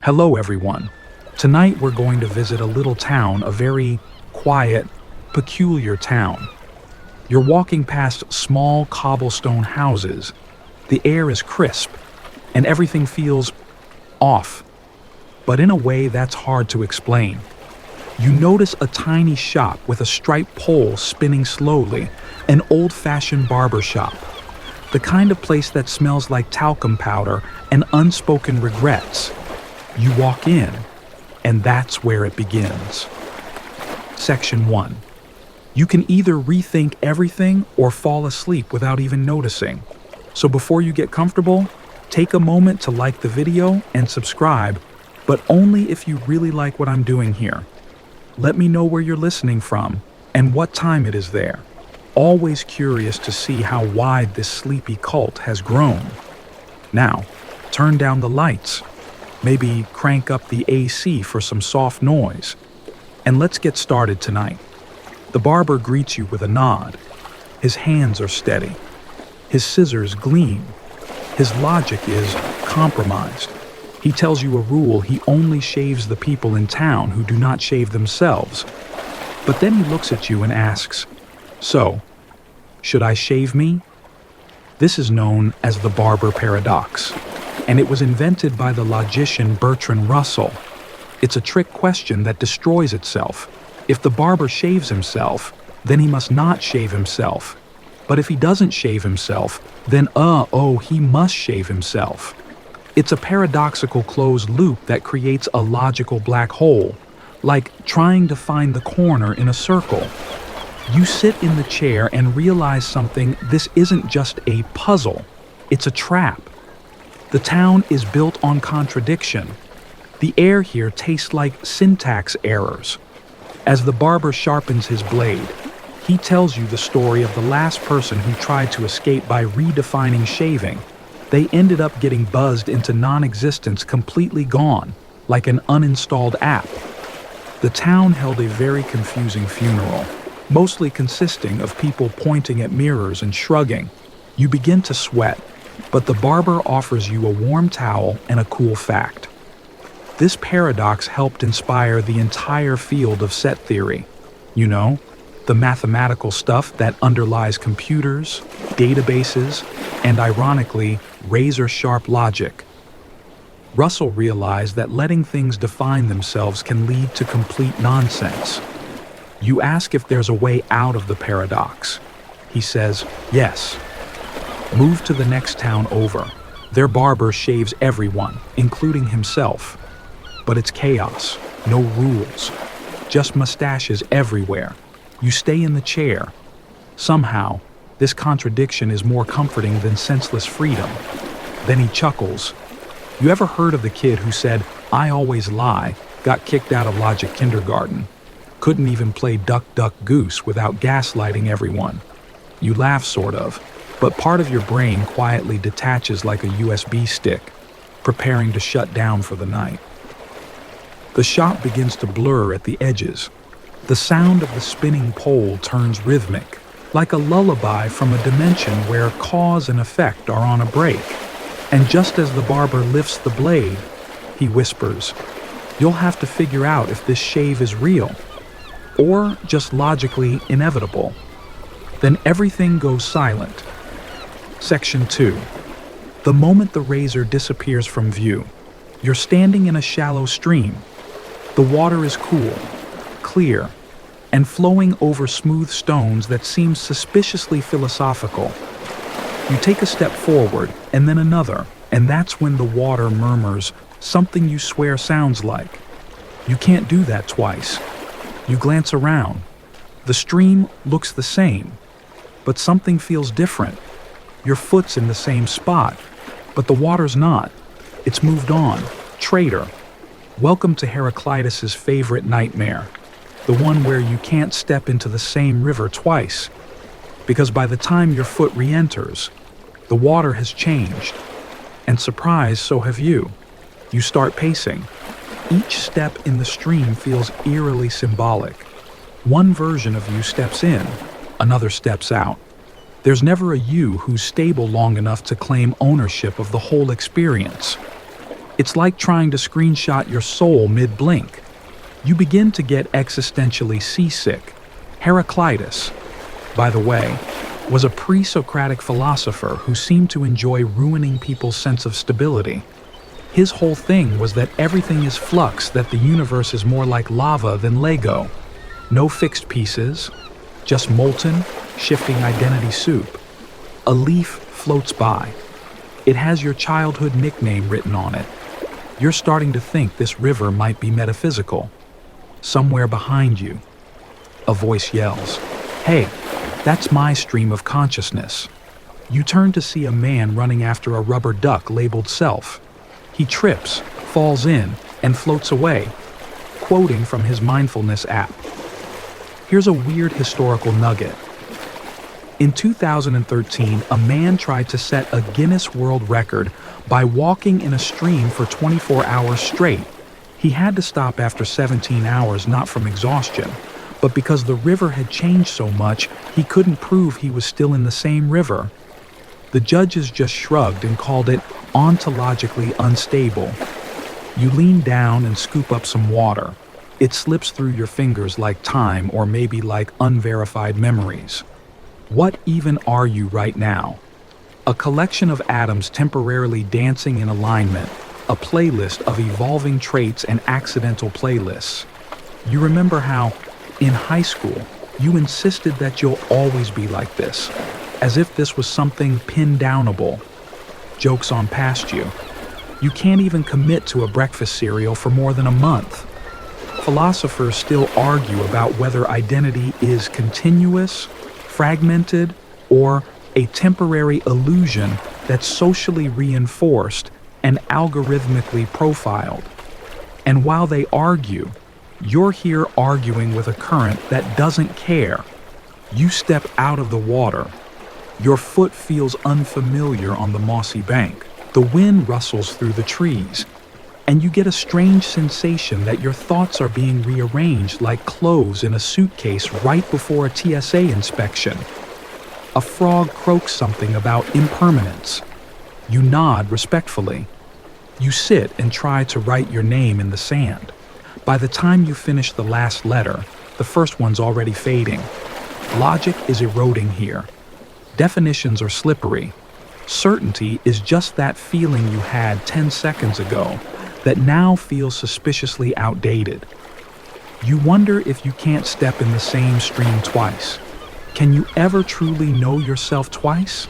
Hello everyone. Tonight we're going to visit a little town, a very quiet, peculiar town. You're walking past small cobblestone houses. The air is crisp, and everything feels off, but in a way that's hard to explain. You notice a tiny shop with a striped pole spinning slowly, an old-fashioned barber shop. The kind of place that smells like talcum powder and unspoken regrets. You walk in, and that's where it begins. Section 1. You can either rethink everything or fall asleep without even noticing. So before you get comfortable, take a moment to like the video and subscribe, but only if you really like what I'm doing here. Let me know where you're listening from and what time it is there. Always curious to see how wide this sleepy cult has grown. Now, turn down the lights. Maybe crank up the AC for some soft noise. And let's get started tonight. The barber greets you with a nod. His hands are steady. His scissors gleam. His logic is compromised. He tells you a rule: he only shaves the people in town who do not shave themselves. But then he looks at you and asks, "So, should I shave me?" This is known as the barber paradox, and it was invented by the logician Bertrand Russell. It's a trick question that destroys itself. If the barber shaves himself, then he must not shave himself. But if he doesn't shave himself, then he must shave himself. It's a paradoxical closed loop that creates a logical black hole, like trying to find the corner in a circle. You sit in the chair and realize something: this isn't just a puzzle, it's a trap. The town is built on contradiction. The air here tastes like syntax errors. As the barber sharpens his blade, he tells you the story of the last person who tried to escape by redefining shaving. They ended up getting buzzed into non-existence, completely gone, like an uninstalled app. The town held a very confusing funeral, mostly consisting of people pointing at mirrors and shrugging. You begin to sweat, but the barber offers you a warm towel and a cool fact. This paradox helped inspire the entire field of set theory. You know, the mathematical stuff that underlies computers, databases, and ironically, razor-sharp logic. Russell realized that letting things define themselves can lead to complete nonsense. You ask if there's a way out of the paradox. He says, yes. Move to the next town over. Their barber shaves everyone, including himself. But it's chaos, no rules, just mustaches everywhere. You stay in the chair. Somehow, this contradiction is more comforting than senseless freedom. Then he chuckles. You ever heard of the kid who said, "I always lie," got kicked out of logic kindergarten, couldn't even play duck, duck, goose without gaslighting everyone? You laugh, sort of, but part of your brain quietly detaches like a USB stick, preparing to shut down for the night. The shop begins to blur at the edges. The sound of the spinning pole turns rhythmic, like a lullaby from a dimension where cause and effect are on a break. And just as the barber lifts the blade, he whispers, "You'll have to figure out if this shave is real, or just logically inevitable." Then everything goes silent. Section 2. The moment the razor disappears from view, you're standing in a shallow stream. The water is cool, clear, and flowing over smooth stones that seem suspiciously philosophical. You take a step forward, and then another, and that's when the water murmurs something you swear sounds like. You can't do that twice. You glance around. The stream looks the same, but something feels different. Your foot's in the same spot, but the water's not. It's moved on. Traitor. Welcome to Heraclitus's favorite nightmare, the one where you can't step into the same river twice, because by the time your foot re-enters, the water has changed, and surprise, so have you. You start pacing. Each step in the stream feels eerily symbolic. One version of you steps in, another steps out. There's never a you who's stable long enough to claim ownership of the whole experience. It's like trying to screenshot your soul mid-blink. You begin to get existentially seasick. Heraclitus, by the way, was a pre-Socratic philosopher who seemed to enjoy ruining people's sense of stability. His whole thing was that everything is flux, that the universe is more like lava than Lego. No fixed pieces, just molten, shifting identity soup. A leaf floats by. It has your childhood nickname written on it. You're starting to think this river might be metaphysical. Somewhere behind you, a voice yells, "Hey, that's my stream of consciousness." You turn to see a man running after a rubber duck labeled self. He trips, falls in, and floats away, quoting from his mindfulness app. Here's a weird historical nugget. In 2013, a man tried to set a Guinness World Record by walking in a stream for 24 hours straight. He had to stop after 17 hours, not from exhaustion, but because the river had changed so much, he couldn't prove he was still in the same river. The judges just shrugged and called it ontologically unstable. You lean down and scoop up some water. It slips through your fingers like time, or maybe like unverified memories. What even are you right now? A collection of atoms temporarily dancing in alignment, a playlist of evolving traits and accidental playlists. You remember how, in high school, you insisted that you'll always be like this, as if this was something pin-downable. Joke's on past you. You can't even commit to a breakfast cereal for more than a month. Philosophers still argue about whether identity is continuous, fragmented, or a temporary illusion that's socially reinforced and algorithmically profiled. And while they argue, you're here arguing with a current that doesn't care. You step out of the water. Your foot feels unfamiliar on the mossy bank. The wind rustles through the trees, and you get a strange sensation that your thoughts are being rearranged like clothes in a suitcase right before a TSA inspection. A frog croaks something about impermanence. You nod respectfully. You sit and try to write your name in the sand. By the time you finish the last letter, the first one's already fading. Logic is eroding here. Definitions are slippery. Certainty is just that feeling you had 10 seconds ago that now feels suspiciously outdated. You wonder if you can't step in the same stream twice. Can you ever truly know yourself twice?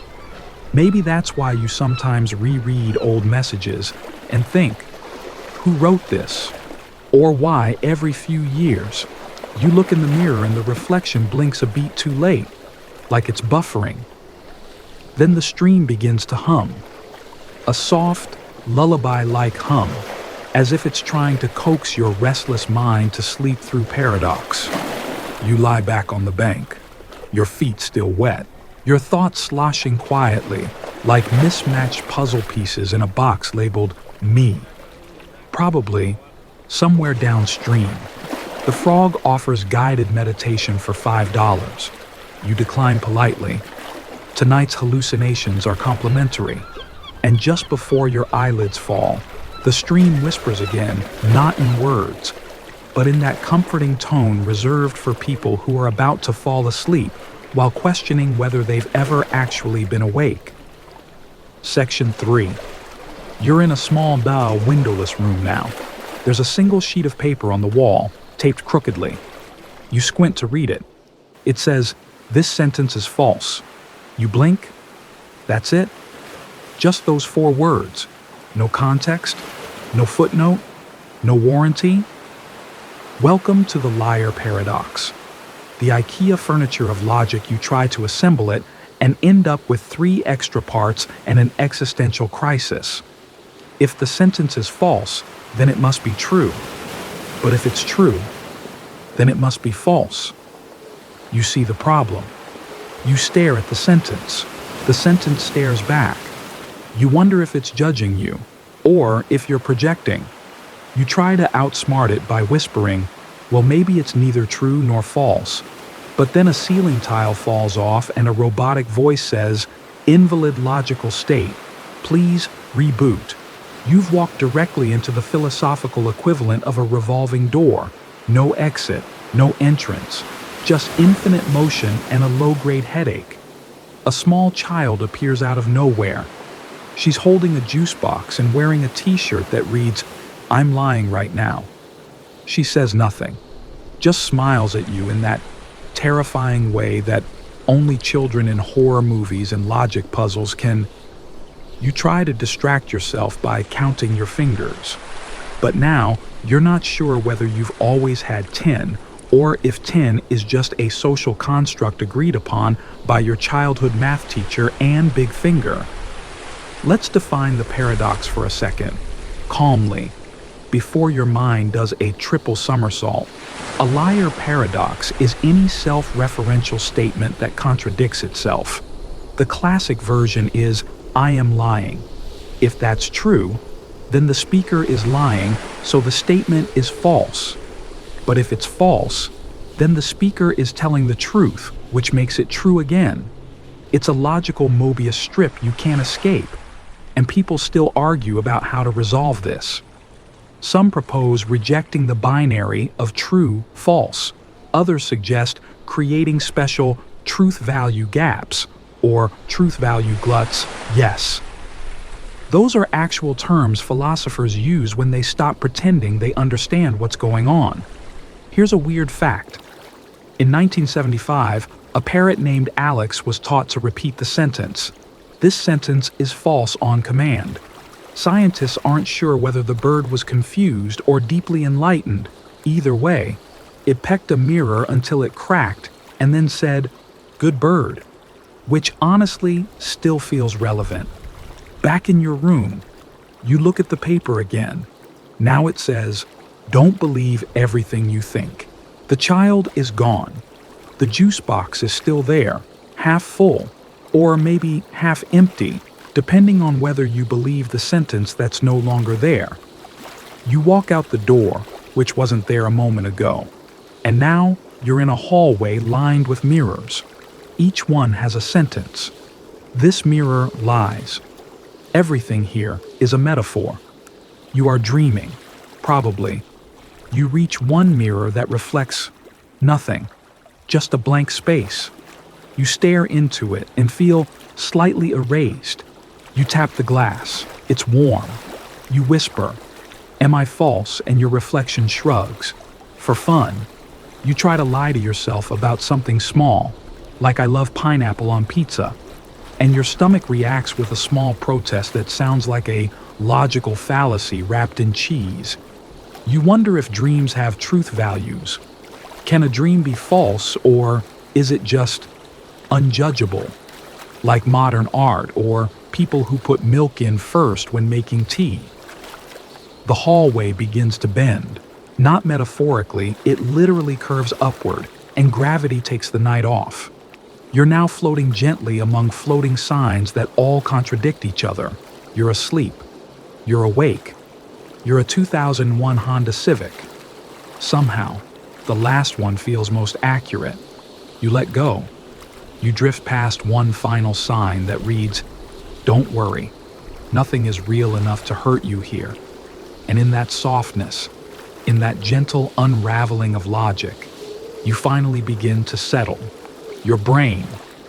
Maybe that's why you sometimes reread old messages and think, who wrote this? Or why every few years you look in the mirror and the reflection blinks a beat too late, like it's buffering. Then the stream begins to hum, a soft, lullaby-like hum, as if it's trying to coax your restless mind to sleep through paradox. You lie back on the bank, your feet still wet, your thoughts sloshing quietly, like mismatched puzzle pieces in a box labeled me. Probably somewhere downstream, the frog offers guided meditation for $5. You decline politely. Tonight's hallucinations are complimentary. And just before your eyelids fall, the stream whispers again, not in words, but in that comforting tone reserved for people who are about to fall asleep while questioning whether they've ever actually been awake. Section 3. You're in a small bow, windowless room now. There's a single sheet of paper on the wall, taped crookedly. You squint to read it. It says, "This sentence is false." You blink. That's it. Just those 4 words. No context, no footnote, no warranty. Welcome to the liar paradox. The IKEA furniture of logic. You try to assemble it and end up with 3 extra parts and an existential crisis. If the sentence is false, then it must be true. But if it's true, then it must be false. You see the problem. You stare at the sentence. The sentence stares back. You wonder if it's judging you, or if you're projecting. You try to outsmart it by whispering, well, maybe it's neither true nor false. But then a ceiling tile falls off and a robotic voice says, invalid logical state. Please reboot. You've walked directly into the philosophical equivalent of a revolving door. No exit, no entrance, just infinite motion and a low-grade headache. A small child appears out of nowhere. She's holding a juice box and wearing a t-shirt that reads, "I'm lying right now." She says nothing, just smiles at you in that terrifying way that only children in horror movies and logic puzzles can. You try to distract yourself by counting your fingers. But now, you're not sure whether you've always had 10, or if 10 is just a social construct agreed upon by your childhood math teacher and Big Finger. Let's define the paradox for a second, calmly, before your mind does a triple somersault. A liar paradox is any self-referential statement that contradicts itself. The classic version is, "I am lying." If that's true, then the speaker is lying, so the statement is false. But if it's false, then the speaker is telling the truth, which makes it true again. It's a logical Mobius strip you can't escape, and people still argue about how to resolve this. Some propose rejecting the binary of true, false. Others suggest creating special truth-value gaps, or truth-value gluts, yes. Those are actual terms philosophers use when they stop pretending they understand what's going on. Here's a weird fact. In 1975, a parrot named Alex was taught to repeat the sentence. This sentence is false on command. Scientists aren't sure whether the bird was confused or deeply enlightened. Either way, it pecked a mirror until it cracked and then said, "Good bird," which honestly still feels relevant. Back in your room, you look at the paper again. Now it says, "Don't believe everything you think." The child is gone. The juice box is still there, half full, or maybe half empty, depending on whether you believe the sentence that's no longer there. You walk out the door, which wasn't there a moment ago, and now you're in a hallway lined with mirrors. Each one has a sentence. This mirror lies. Everything here is a metaphor. You are dreaming, probably. You reach one mirror that reflects nothing, just a blank space. You stare into it and feel slightly erased. You tap the glass. It's warm. You whisper, "Am I false?" and your reflection shrugs. For fun, you try to lie to yourself about something small, like "I love pineapple on pizza," and your stomach reacts with a small protest that sounds like a logical fallacy wrapped in cheese. You wonder if dreams have truth values. Can a dream be false, or is it just unjudgeable, like modern art or people who put milk in first when making tea? The hallway begins to bend. Not metaphorically, it literally curves upward, and gravity takes the night off. You're now floating gently among floating signs that all contradict each other. You're asleep. You're awake. You're a 2001 Honda Civic. Somehow, the last one feels most accurate. You let go. You drift past one final sign that reads, "Don't worry, nothing is real enough to hurt you here." And in that softness, in that gentle unraveling of logic, you finally begin to settle. Your brain,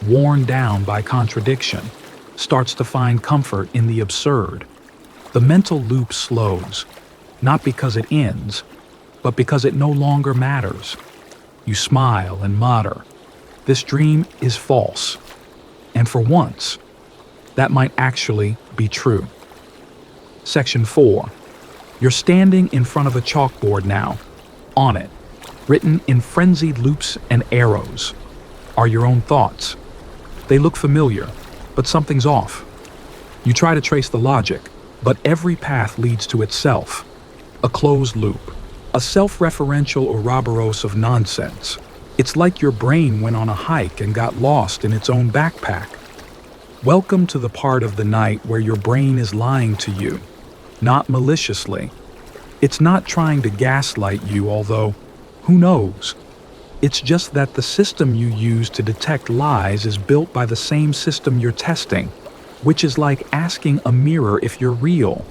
worn down by contradiction, starts to find comfort in the absurd. The mental loop slows, not because it ends, but because it no longer matters. You smile and mutter, "This dream is false." And for once, that might actually be true. Section 4. You're standing in front of a chalkboard now. On it, written in frenzied loops and arrows, are your own thoughts. They look familiar, but something's off. You try to trace the logic, but every path leads to itself. A closed loop. A self-referential Ouroboros of nonsense. It's like your brain went on a hike and got lost in its own backpack. Welcome to the part of the night where your brain is lying to you. Not maliciously. It's not trying to gaslight you, although, who knows? It's just that the system you use to detect lies is built by the same system you're testing, which is like asking a mirror if you're real.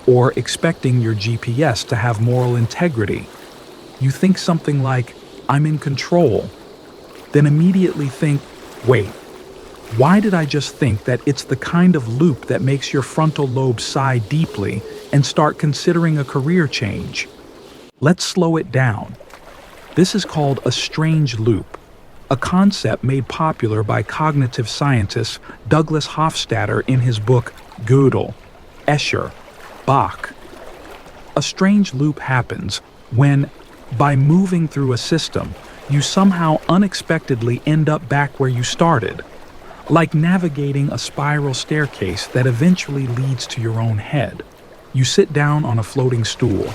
or expecting your GPS to have moral integrity. You think something like, "I'm in control," then immediately think, "Wait, why did I just think that?" It's the kind of loop that makes your frontal lobe sigh deeply and start considering a career change. Let's slow it down. This is called a strange loop, a concept made popular by cognitive scientist Douglas Hofstadter in his book Gödel, Escher, Bach. A strange loop happens when, by moving through a system, you somehow unexpectedly end up back where you started, like navigating a spiral staircase that eventually leads to your own head. You sit down on a floating stool.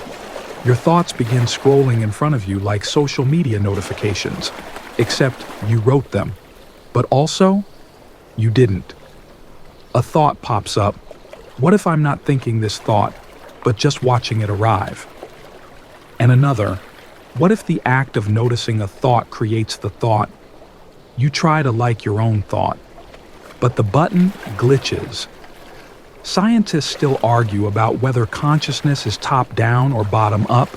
Your thoughts begin scrolling in front of you like social media notifications, except you wrote them, but also you didn't. A thought pops up. What if I'm not thinking this thought, but just watching it arrive? And another, what if the act of noticing a thought creates the thought? You try to like your own thought, but the button glitches. Scientists still argue about whether consciousness is top-down or bottom-up,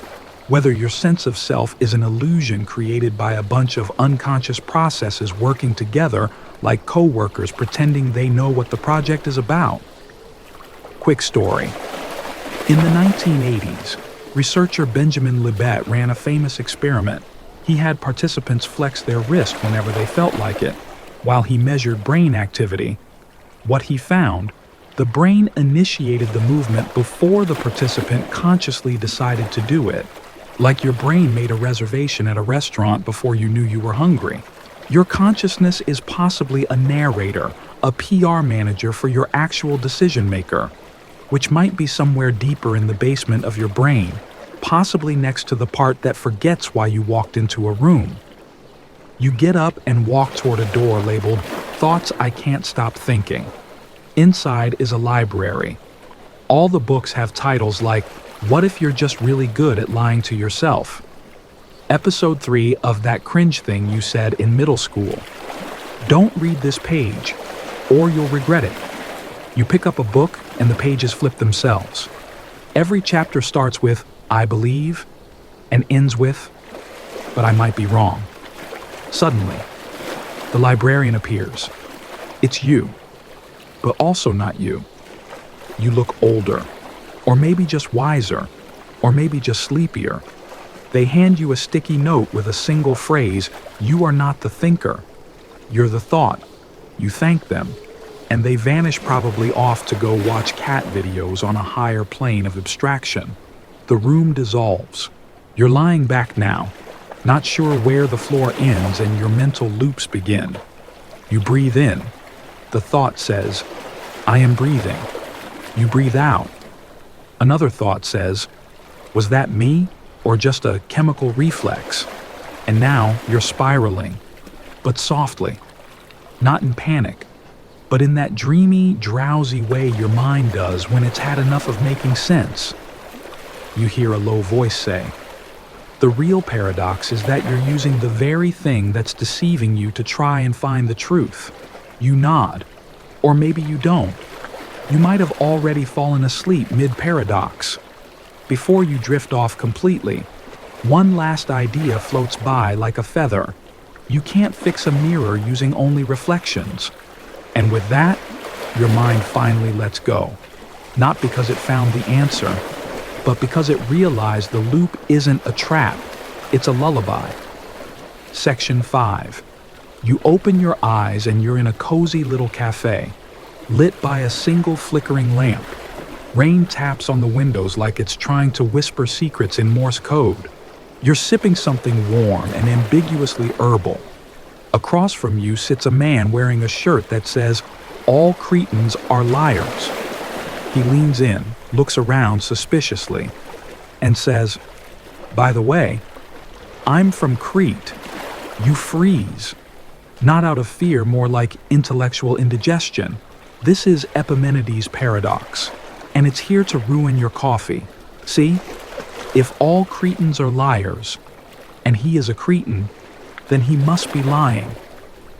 whether your sense of self is an illusion created by a bunch of unconscious processes working together like co-workers pretending they know what the project is about. Quick story. In the 1980s, researcher Benjamin Libet ran a famous experiment. He had participants flex their wrist whenever they felt like it, while he measured brain activity. What he found: the brain initiated the movement before the participant consciously decided to do it, like your brain made a reservation at a restaurant before you knew you were hungry. Your consciousness is possibly a narrator, a PR manager for your actual decision maker, which might be somewhere deeper in the basement of your brain, possibly next to the part that forgets why you walked into a room. You get up and walk toward a door labeled "Thoughts I Can't Stop Thinking." Inside is a library. All the books have titles like, "What if you're just really good at lying to yourself?" Episode 3 of That Cringe Thing You Said in Middle School. Don't read this page, or you'll regret it. You pick up a book and the pages flip themselves. Every chapter starts with, "I believe," and ends with, "But I might be wrong." Suddenly, the librarian appears. It's you, but also not you. You look older, or maybe just wiser, or maybe just sleepier. They hand you a sticky note with a single phrase, "You are not the thinker. You're the thought." You thank them, and they vanish, probably off to go watch cat videos on a higher plane of abstraction. The room dissolves. You're lying back now, not sure where the floor ends and your mental loops begin. You breathe in. The thought says, "I am breathing." You breathe out. Another thought says, "Was that me, or just a chemical reflex?" And now you're spiraling, but softly, not in panic, but in that dreamy, drowsy way your mind does when it's had enough of making sense. You hear a low voice say, "The real paradox is that you're using the very thing that's deceiving you to try and find the truth." You nod, or maybe you don't. You might have already fallen asleep mid-paradox. Before you drift off completely, one last idea floats by like a feather. You can't fix a mirror using only reflections. And with that, your mind finally lets go. Not because it found the answer, but because it realized the loop isn't a trap, it's a lullaby. Section 5. You open your eyes and you're in a cozy little cafe, lit by a single flickering lamp. Rain taps on the windows like it's trying to whisper secrets in Morse code. You're sipping something warm and ambiguously herbal. Across from you sits a man wearing a shirt that says, "All Cretans are liars." He leans in, looks around suspiciously, and says, "By the way, I'm from Crete." You freeze. Not out of fear, more like intellectual indigestion. This is Epimenides' paradox, and it's here to ruin your coffee. See? If all Cretans are liars, and he is a Cretan, then he must be lying.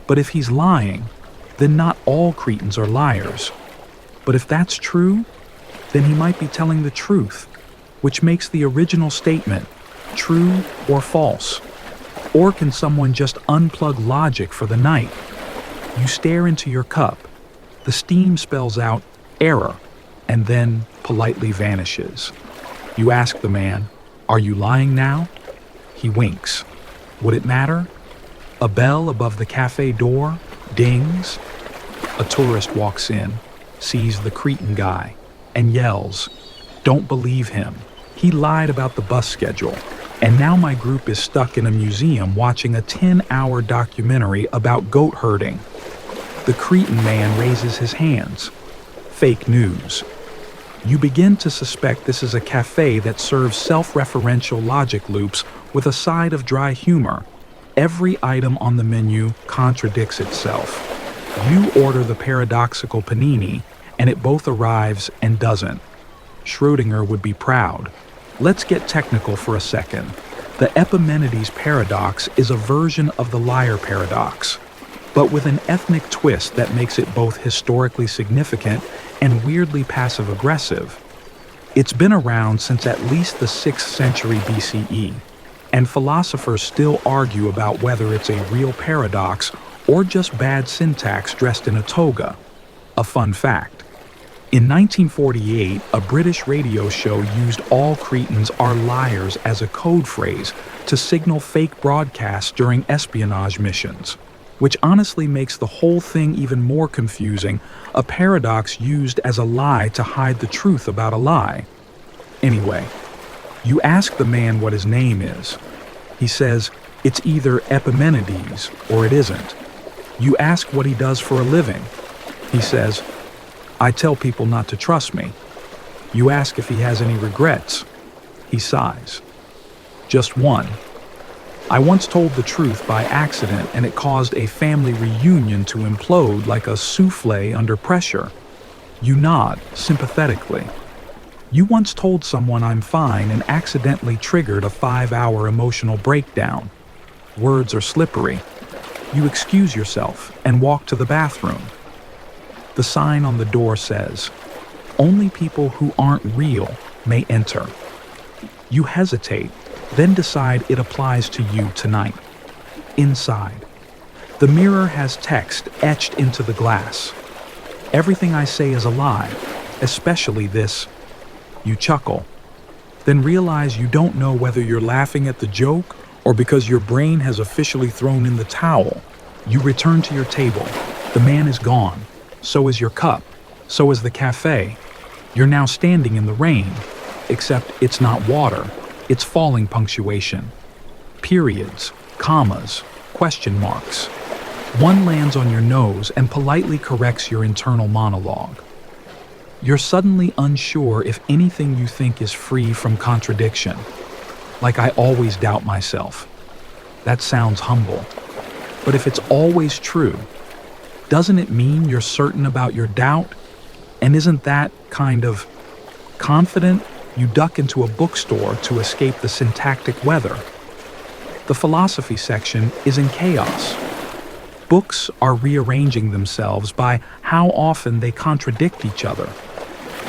But if he's lying, then not all Cretans are liars. But if that's true, then he might be telling the truth, which makes the original statement true or false. Or can someone just unplug logic for the night? You stare into your cup. The steam spells out error and then politely vanishes. You ask the man, "Are you lying now?" He winks. Would it matter? A bell above the cafe door dings. A tourist walks in, sees the Cretan guy, and yells, "Don't believe him. He lied about the bus schedule." And now my group is stuck in a museum watching a 10-hour documentary about goat herding. The Cretan man raises his hands. Fake news. You begin to suspect this is a cafe that serves self-referential logic loops with a side of dry humor. Every item on the menu contradicts itself. You order the paradoxical panini, and it both arrives and doesn't. Schrödinger would be proud. Let's get technical for a second. The Epimenides paradox is a version of the liar paradox, but with an ethnic twist that makes it both historically significant and weirdly passive-aggressive. It's been around since at least the 6th century BCE, and philosophers still argue about whether it's a real paradox or just bad syntax dressed in a toga. A fun fact. In 1948, a British radio show used "all Cretans are liars" as a code phrase to signal fake broadcasts during espionage missions, which honestly makes the whole thing even more confusing, a paradox used as a lie to hide the truth about a lie. Anyway, you ask the man what his name is. He says, it's either Epimenides or it isn't. You ask what he does for a living. He says, I tell people not to trust me. You ask if he has any regrets. He sighs. Just one. I once told the truth by accident and it caused a family reunion to implode like a souffle under pressure. You nod sympathetically. You once told someone I'm fine and accidentally triggered a 5-hour emotional breakdown. Words are slippery. You excuse yourself and walk to the bathroom. The sign on the door says, only people who aren't real may enter. You hesitate, then decide it applies to you tonight. Inside, the mirror has text etched into the glass. Everything I say is a lie, especially this. You chuckle, then realize you don't know whether you're laughing at the joke or because your brain has officially thrown in the towel. You return to your table. The man is gone. So is your cup. So is the cafe. You're now standing in the rain, except it's not water. It's falling punctuation. Periods, commas, question marks. One lands on your nose and politely corrects your internal monologue. You're suddenly unsure if anything you think is free from contradiction. Like I always doubt myself. That sounds humble. But if it's always true, doesn't it mean you're certain about your doubt? And isn't that kind of confident? You duck into a bookstore to escape the syntactic weather. The philosophy section is in chaos. Books are rearranging themselves by how often they contradict each other.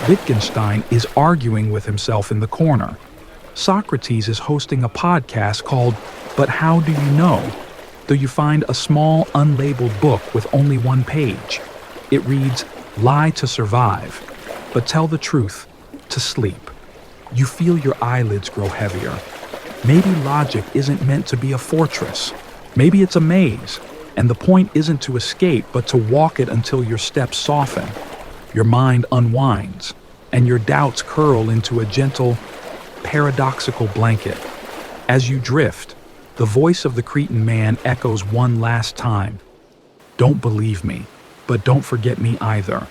Wittgenstein is arguing with himself in the corner. Socrates is hosting a podcast called But How Do You Know? Though you find a small, unlabeled book with only one page. It reads, Lie to survive, but tell the truth to sleep. You feel your eyelids grow heavier. Maybe logic isn't meant to be a fortress. Maybe it's a maze, and the point isn't to escape, but to walk it until your steps soften. Your mind unwinds, and your doubts curl into a gentle, paradoxical blanket. As you drift, the voice of the Cretan man echoes one last time. Don't believe me, but don't forget me either.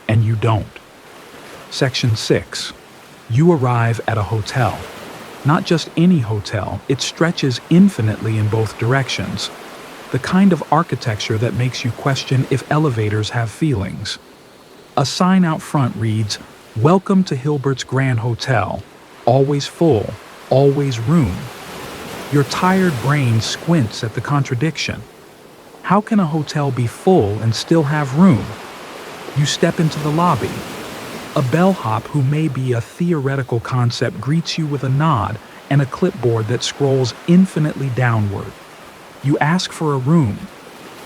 And you don't. Section 6. You arrive at a hotel. Not just any hotel, it stretches infinitely in both directions. The kind of architecture that makes you question if elevators have feelings. A sign out front reads, Welcome to Hilbert's Grand Hotel. Always full, always room. Your tired brain squints at the contradiction. How can a hotel be full and still have room? You step into the lobby. A bellhop who may be a theoretical concept greets you with a nod and a clipboard that scrolls infinitely downward. You ask for a room.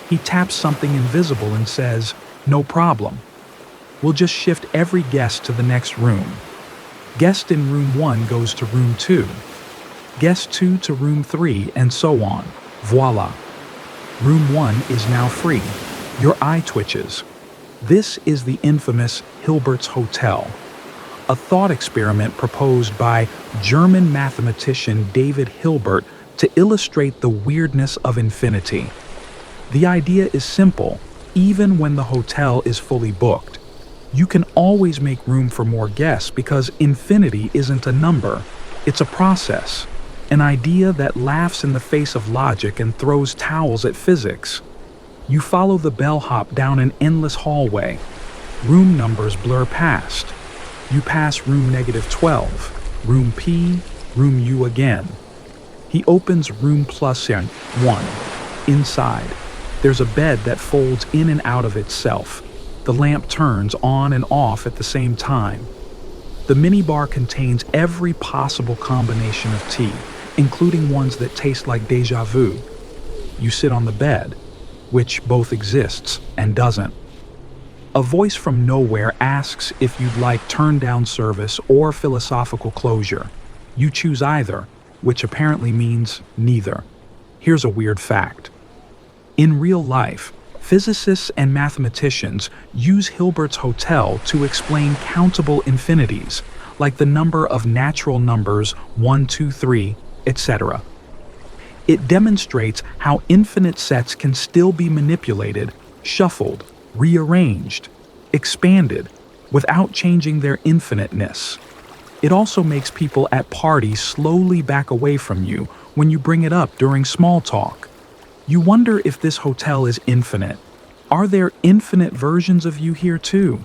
He taps something invisible and says, "No problem. We'll just shift every guest to the next room. Guest in room 1 goes to room 2. Guest 2 to room 3, and so on. Voila. Room 1 is now free." Your eye twitches. This is the infamous Hilbert's Hotel, a thought experiment proposed by German mathematician David Hilbert to illustrate the weirdness of infinity. The idea is simple. Even when the hotel is fully booked, you can always make room for more guests because infinity isn't a number, it's a process, an idea that laughs in the face of logic and throws towels at physics. You follow the bellhop down an endless hallway. Room numbers blur past. You pass room -12, room P, room U again. He opens room +1. Inside, there's a bed that folds in and out of itself. The lamp turns on and off at the same time. The minibar contains every possible combination of tea, including ones that taste like déjà vu. You sit on the bed, which both exists and doesn't. A voice from nowhere asks if you'd like turn-down service or philosophical closure. You choose either, which apparently means neither. Here's a weird fact. In real life, physicists and mathematicians use Hilbert's Hotel to explain countable infinities, like the number of natural numbers 1, 2, 3, etc. It demonstrates how infinite sets can still be manipulated, shuffled, rearranged, expanded, without changing their infiniteness. It also makes people at parties slowly back away from you when you bring it up during small talk. You wonder if this hotel is infinite. Are there infinite versions of you here too?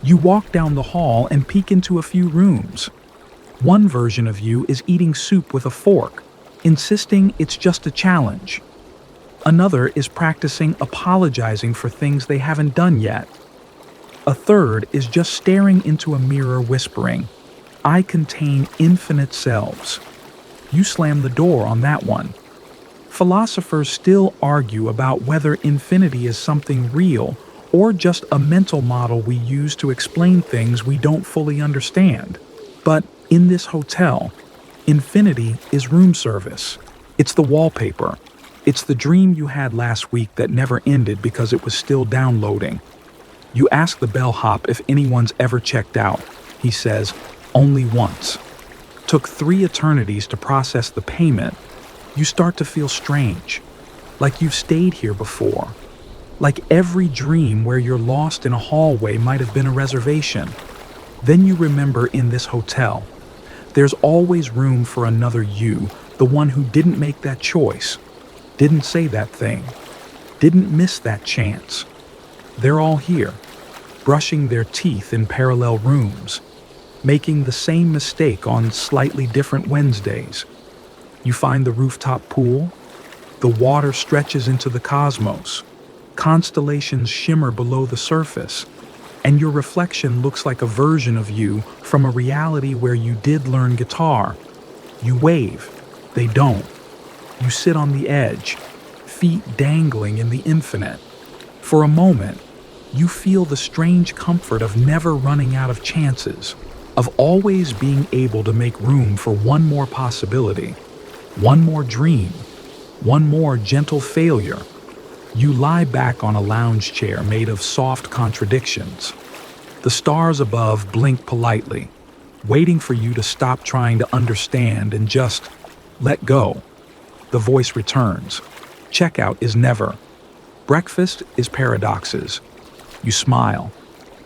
You walk down the hall and peek into a few rooms. One version of you is eating soup with a fork, insisting it's just a challenge. Another is practicing apologizing for things they haven't done yet. A third is just staring into a mirror whispering, "I contain infinite selves." You slam the door on that one. Philosophers still argue about whether infinity is something real or just a mental model we use to explain things we don't fully understand. But in this hotel, infinity is room service. It's the wallpaper. It's the dream you had last week that never ended because it was still downloading. You ask the bellhop if anyone's ever checked out. He says, "Only once." Took 3 eternities to process the payment. You start to feel strange, like you've stayed here before. Like every dream where you're lost in a hallway might have been a reservation. Then you remember in this hotel, there's always room for another you, the one who didn't make that choice, didn't say that thing, didn't miss that chance. They're all here, brushing their teeth in parallel rooms, making the same mistake on slightly different Wednesdays. You find the rooftop pool. The water stretches into the cosmos. Constellations shimmer below the surface. And your reflection looks like a version of you from a reality where you did learn guitar. You wave. They don't. You sit on the edge, feet dangling in the infinite. For a moment, you feel the strange comfort of never running out of chances, of always being able to make room for one more possibility. One more dream, one more gentle failure. You lie back on a lounge chair made of soft contradictions. The stars above blink politely, waiting for you to stop trying to understand and just let go. The voice returns. Checkout is never. Breakfast is paradoxes. You smile,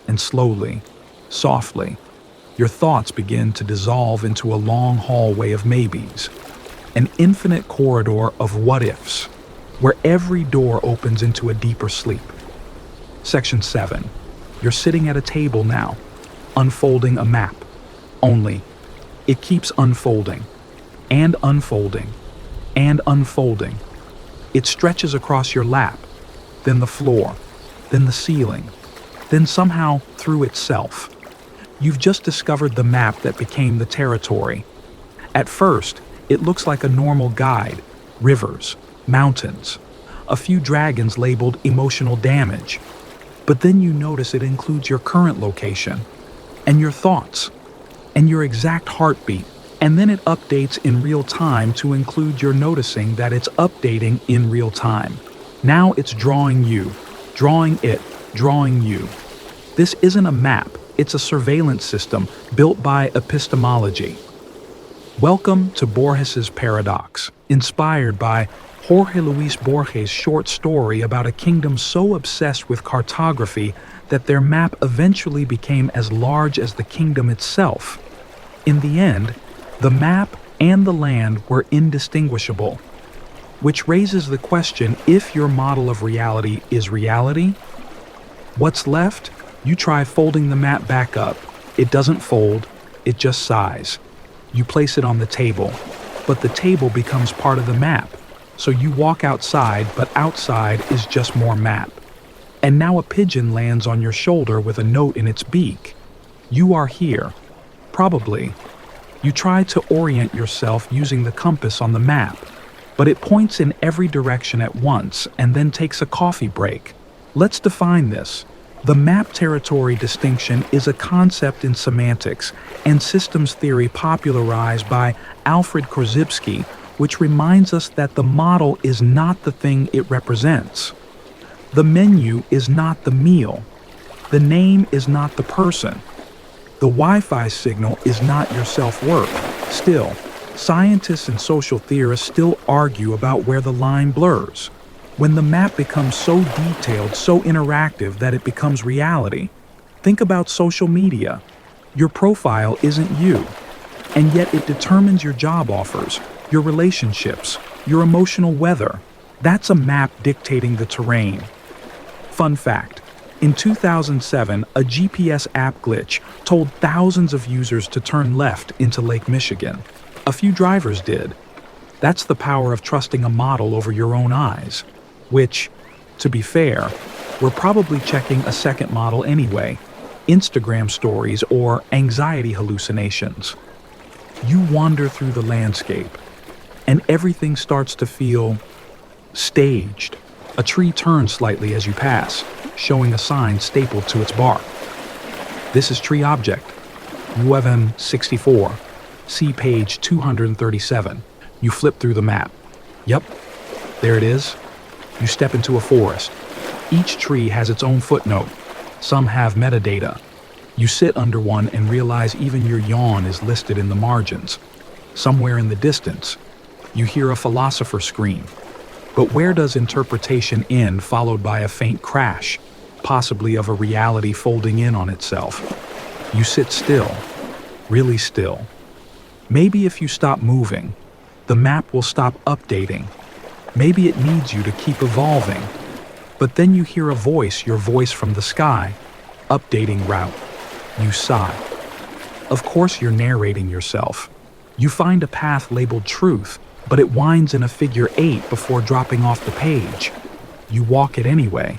and slowly, softly, your thoughts begin to dissolve into a long hallway of maybes. An infinite corridor of what-ifs, where every door opens into a deeper sleep. Section 7. You're sitting at a table now, unfolding a map. Only, it keeps unfolding, and unfolding, and unfolding. It stretches across your lap, then the floor, then the ceiling, then somehow through itself. You've just discovered the map that became the territory. At first, it looks like a normal guide: rivers, mountains, a few dragons labeled emotional damage. But then you notice it includes your current location, and your thoughts, and your exact heartbeat. And then it updates in real time to include your noticing that it's updating in real time. Now it's drawing you, drawing it, drawing you. This isn't a map, it's a surveillance system built by epistemology. Welcome to Borges's Paradox, inspired by Jorge Luis Borges' short story about a kingdom so obsessed with cartography that their map eventually became as large as the kingdom itself. In the end, the map and the land were indistinguishable, which raises the question if your model of reality is reality. What's left? You try folding the map back up. It doesn't fold, it just sighs. You place it on the table, but the table becomes part of the map. So you walk outside, but outside is just more map. And now a pigeon lands on your shoulder with a note in its beak. You are here. Probably. You try to orient yourself using the compass on the map, but it points in every direction at once and then takes a coffee break. Let's define this. The map territory distinction is a concept in semantics and systems theory popularized by Alfred Korzybski, which reminds us that the model is not the thing it represents. The menu is not the meal. The name is not the person. The Wi-Fi signal is not your self-worth. Still, scientists and social theorists still argue about where the line blurs. When the map becomes so detailed, so interactive that it becomes reality. Think about social media. Your profile isn't you, and yet it determines your job offers, your relationships, your emotional weather. That's a map dictating the terrain. Fun fact. In 2007, a GPS app glitch told thousands of users to turn left into Lake Michigan. A few drivers did. That's the power of trusting a model over your own eyes, which, to be fair, we're probably checking a second model anyway: Instagram stories or anxiety hallucinations. You wander through the landscape, and everything starts to feel staged. A tree turns slightly as you pass, showing a sign stapled to its bark. This is tree object, UFM 64. See page 237. You flip through the map. Yep, there it is. You step into a forest. Each tree has its own footnote. Some have metadata. You sit under one and realize even your yawn is listed in the margins. Somewhere in the distance, you hear a philosopher scream. But where does interpretation end, followed by a faint crash, possibly of a reality folding in on itself? You sit still, really still. Maybe if you stop moving, the map will stop updating. Maybe it needs you to keep evolving. But then you hear a voice, your voice from the sky, updating route. You sigh. Of course you're narrating yourself. You find a path labeled truth, but it winds in a figure 8 before dropping off the page. You walk it anyway.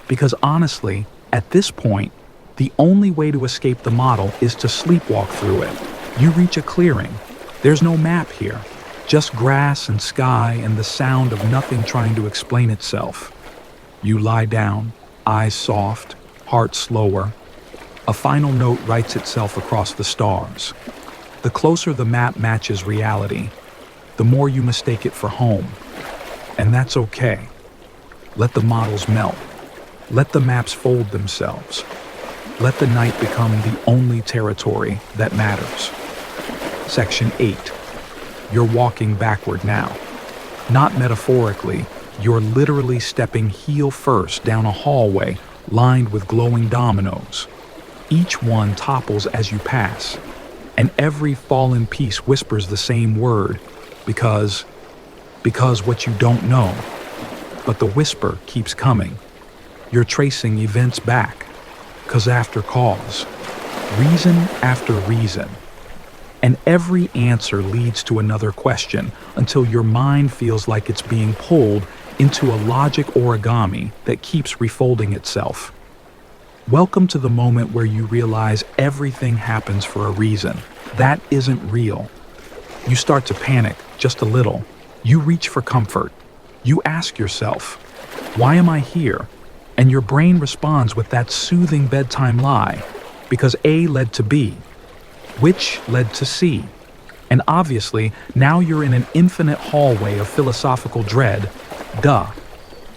Because honestly, at this point, the only way to escape the model is to sleepwalk through it. You reach a clearing. There's no map here, just grass and sky and the sound of nothing trying to explain itself. You lie down, eyes soft, heart slower. A final note writes itself across the stars. The closer the map matches reality, the more you mistake it for home. And that's okay. Let the models melt. Let the maps fold themselves. Let the night become the only territory that matters. Section 8. You're walking backward now. Not metaphorically, you're literally stepping heel first down a hallway lined with glowing dominoes. Each one topples as you pass, and every fallen piece whispers the same word, because what you don't know. But the whisper keeps coming. You're tracing events back, cause after cause, reason after reason. And every answer leads to another question until your mind feels like it's being pulled into a logic origami that keeps refolding itself. Welcome to the moment where you realize everything happens for a reason. That isn't real. You start to panic just a little. You reach for comfort. You ask yourself, why am I here? And your brain responds with that soothing bedtime lie, because A led to B, which led to C. And obviously, now you're in an infinite hallway of philosophical dread. Duh.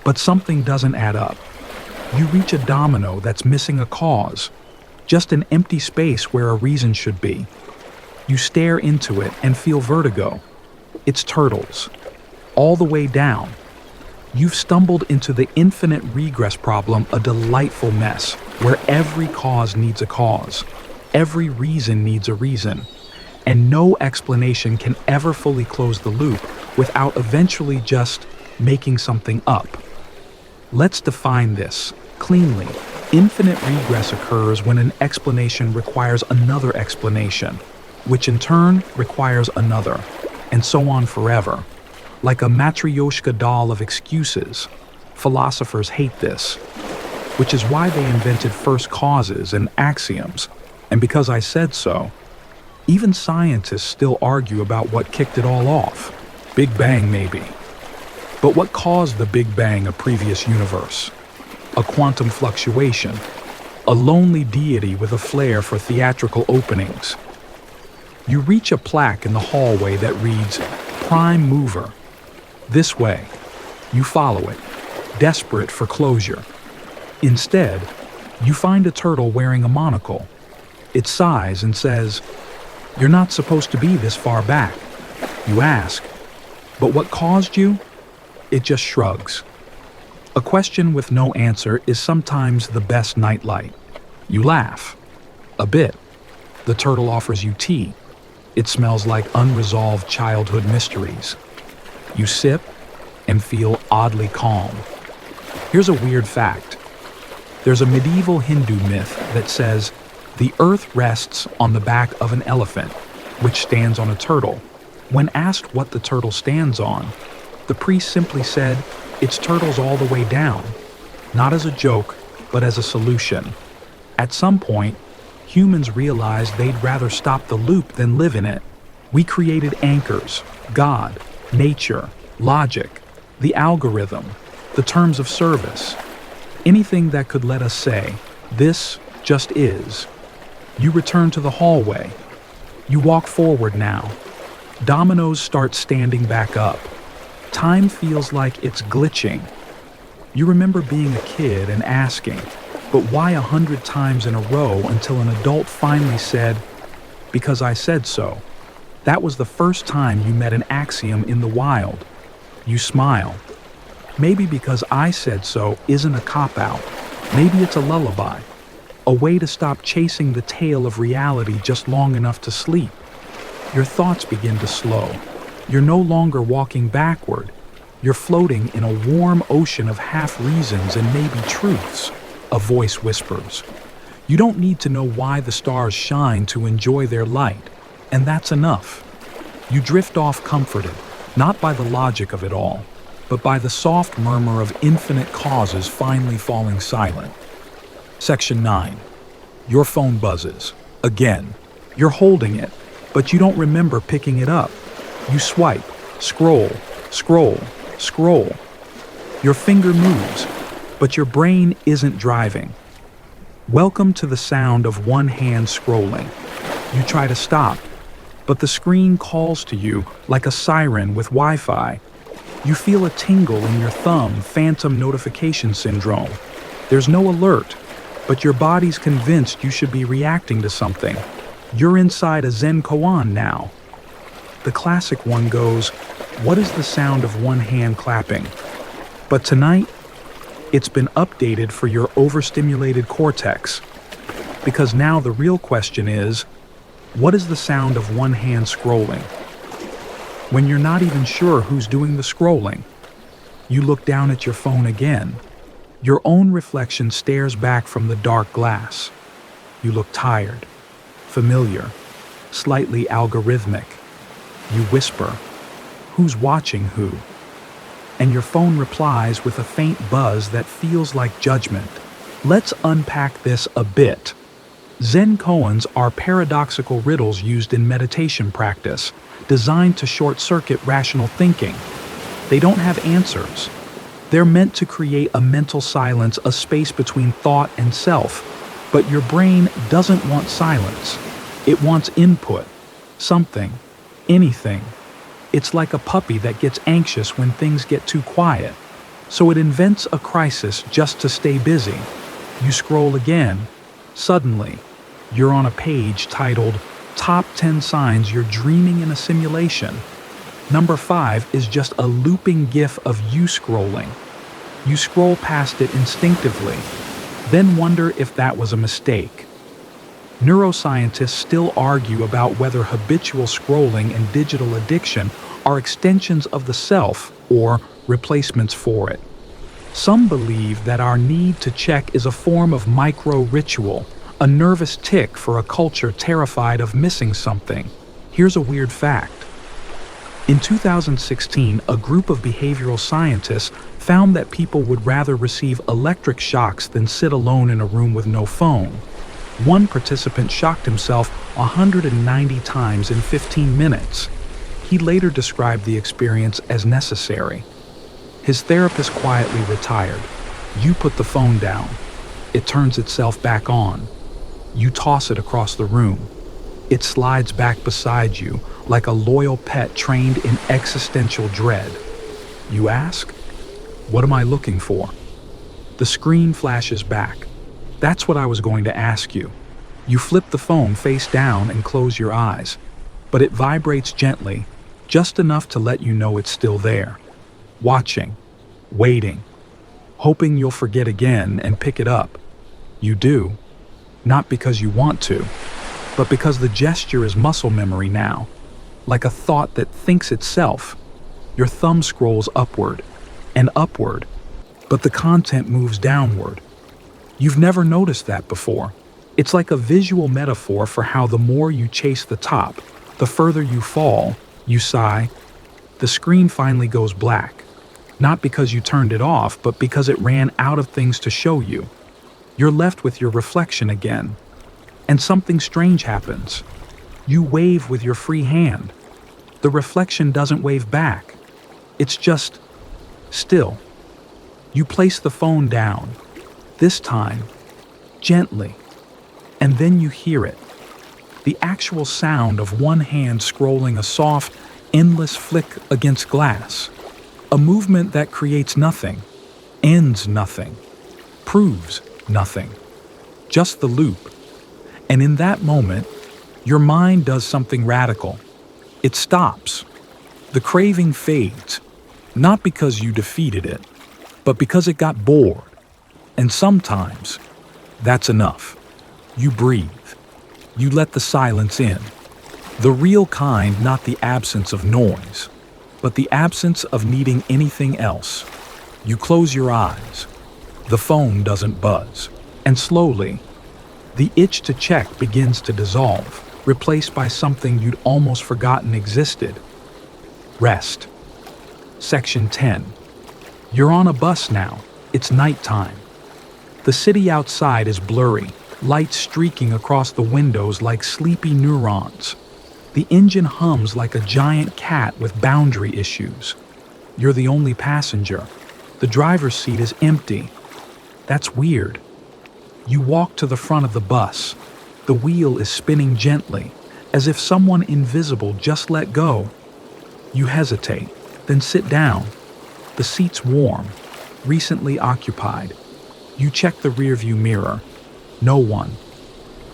But something doesn't add up. You reach a domino that's missing a cause, just an empty space where a reason should be. You stare into it and feel vertigo. It's turtles. All the way down. You've stumbled into the infinite regress problem, a delightful mess, where every cause needs a cause, every reason needs a reason, and no explanation can ever fully close the loop without eventually just making something up. Let's define this cleanly. Infinite regress occurs when an explanation requires another explanation, which in turn requires another, and so on forever. Like a matryoshka doll of excuses. Philosophers hate this, which is why they invented first causes and axioms. And because I said so, even scientists still argue about what kicked it all off. Big Bang, maybe. But what caused the Big Bang, a previous universe? A quantum fluctuation. A lonely deity with a flair for theatrical openings. You reach a plaque in the hallway that reads, Prime Mover. This way. You follow it, desperate for closure. Instead, you find a turtle wearing a monocle. It sighs and says, You're not supposed to be this far back. You ask, But what caused you? It just shrugs. A question with no answer is sometimes the best nightlight. You laugh. A bit. The turtle offers you tea. It smells like unresolved childhood mysteries. You sip and feel oddly calm. Here's a weird fact. There's a medieval Hindu myth that says the earth rests on the back of an elephant, which stands on a turtle. When asked what the turtle stands on, the priest simply said, It's turtles all the way down. Not as a joke, but as a solution. At some point, humans realized they'd rather stop the loop than live in it. We created anchors, God, nature, logic, the algorithm, the terms of service. Anything that could let us say, this just is. You return to the hallway. You walk forward now. Dominoes start standing back up. Time feels like it's glitching. You remember being a kid and asking, but why 100 times in a row until an adult finally said, because I said so. That was the first time you met an axiom in the wild. You smile. Maybe because I said so isn't a cop-out. Maybe it's a lullaby. A way to stop chasing the tail of reality just long enough to sleep. Your thoughts begin to slow. You're no longer walking backward. You're floating in a warm ocean of half-reasons and maybe truths, a voice whispers. You don't need to know why the stars shine to enjoy their light, and that's enough. You drift off comforted, not by the logic of it all, but by the soft murmur of infinite causes finally falling silent. Section 9. Your phone buzzes. Again. You're holding it, but you don't remember picking it up. You swipe, scroll, scroll, scroll. Your finger moves, but your brain isn't driving. Welcome to the sound of one hand scrolling. You try to stop, but the screen calls to you like a siren with Wi-Fi. You feel a tingle in your thumb, phantom notification syndrome. There's no alert, but your body's convinced you should be reacting to something. You're inside a Zen koan now. The classic one goes, what is the sound of one hand clapping? But tonight, it's been updated for your overstimulated cortex. Because now the real question is, what is the sound of one hand scrolling? When you're not even sure who's doing the scrolling, you look down at your phone again. Your own reflection stares back from the dark glass. You look tired, familiar, slightly algorithmic. You whisper, who's watching who? And your phone replies with a faint buzz that feels like judgment. Let's unpack this a bit. Zen koans are paradoxical riddles used in meditation practice, designed to short-circuit rational thinking. They don't have answers. They're meant to create a mental silence, a space between thought and self. But your brain doesn't want silence. It wants input. Something. Anything. It's like a puppy that gets anxious when things get too quiet. So it invents a crisis just to stay busy. You scroll again. Suddenly, you're on a page titled Top 10 Signs You're Dreaming in a Simulation. Number 5 is just a looping gif of you scrolling. You scroll past it instinctively, then wonder if that was a mistake. Neuroscientists still argue about whether habitual scrolling and digital addiction are extensions of the self or replacements for it. Some believe that our need to check is a form of micro-ritual, a nervous tick for a culture terrified of missing something. Here's a weird fact. In 2016, a group of behavioral scientists found that people would rather receive electric shocks than sit alone in a room with no phone. One participant shocked himself 190 times in 15 minutes. He later described the experience as necessary. His therapist quietly retired. You put the phone down. It turns itself back on. You toss it across the room. It slides back beside you like a loyal pet trained in existential dread. You ask, "What am I looking for?" The screen flashes back. That's what I was going to ask you. You flip the phone face down and close your eyes, but it vibrates gently, just enough to let you know it's still there. Watching, waiting, hoping you'll forget again and pick it up. You do, not because you want to, but because the gesture is muscle memory now, like a thought that thinks itself. Your thumb scrolls upward and upward, but the content moves downward. You've never noticed that before. It's like a visual metaphor for how the more you chase the top, the further you fall. You sigh. The screen finally goes black, not because you turned it off, but because it ran out of things to show you. You're left with your reflection again, and something strange happens. You wave with your free hand. The reflection doesn't wave back. It's just still. You place the phone down, this time gently, and then you hear it. The actual sound of one hand scrolling a soft, endless flick against glass. A movement that creates nothing, ends nothing, proves nothing. Just the loop. And in that moment, your mind does something radical. It stops. The craving fades, not because you defeated it, but because it got bored. And sometimes, that's enough. You breathe. You let the silence in. The real kind, not the absence of noise, but the absence of needing anything else. You close your eyes. The phone doesn't buzz. And slowly, the itch to check begins to dissolve, replaced by something you'd almost forgotten existed. Rest. Section 10. You're on a bus now. It's nighttime. The city outside is blurry, light streaking across the windows like sleepy neurons. The engine hums like a giant cat with boundary issues. You're the only passenger. The driver's seat is empty. That's weird. You walk to the front of the bus. The wheel is spinning gently, as if someone invisible just let go. You hesitate, then sit down. The seat's warm, recently occupied. You check the rearview mirror. No one.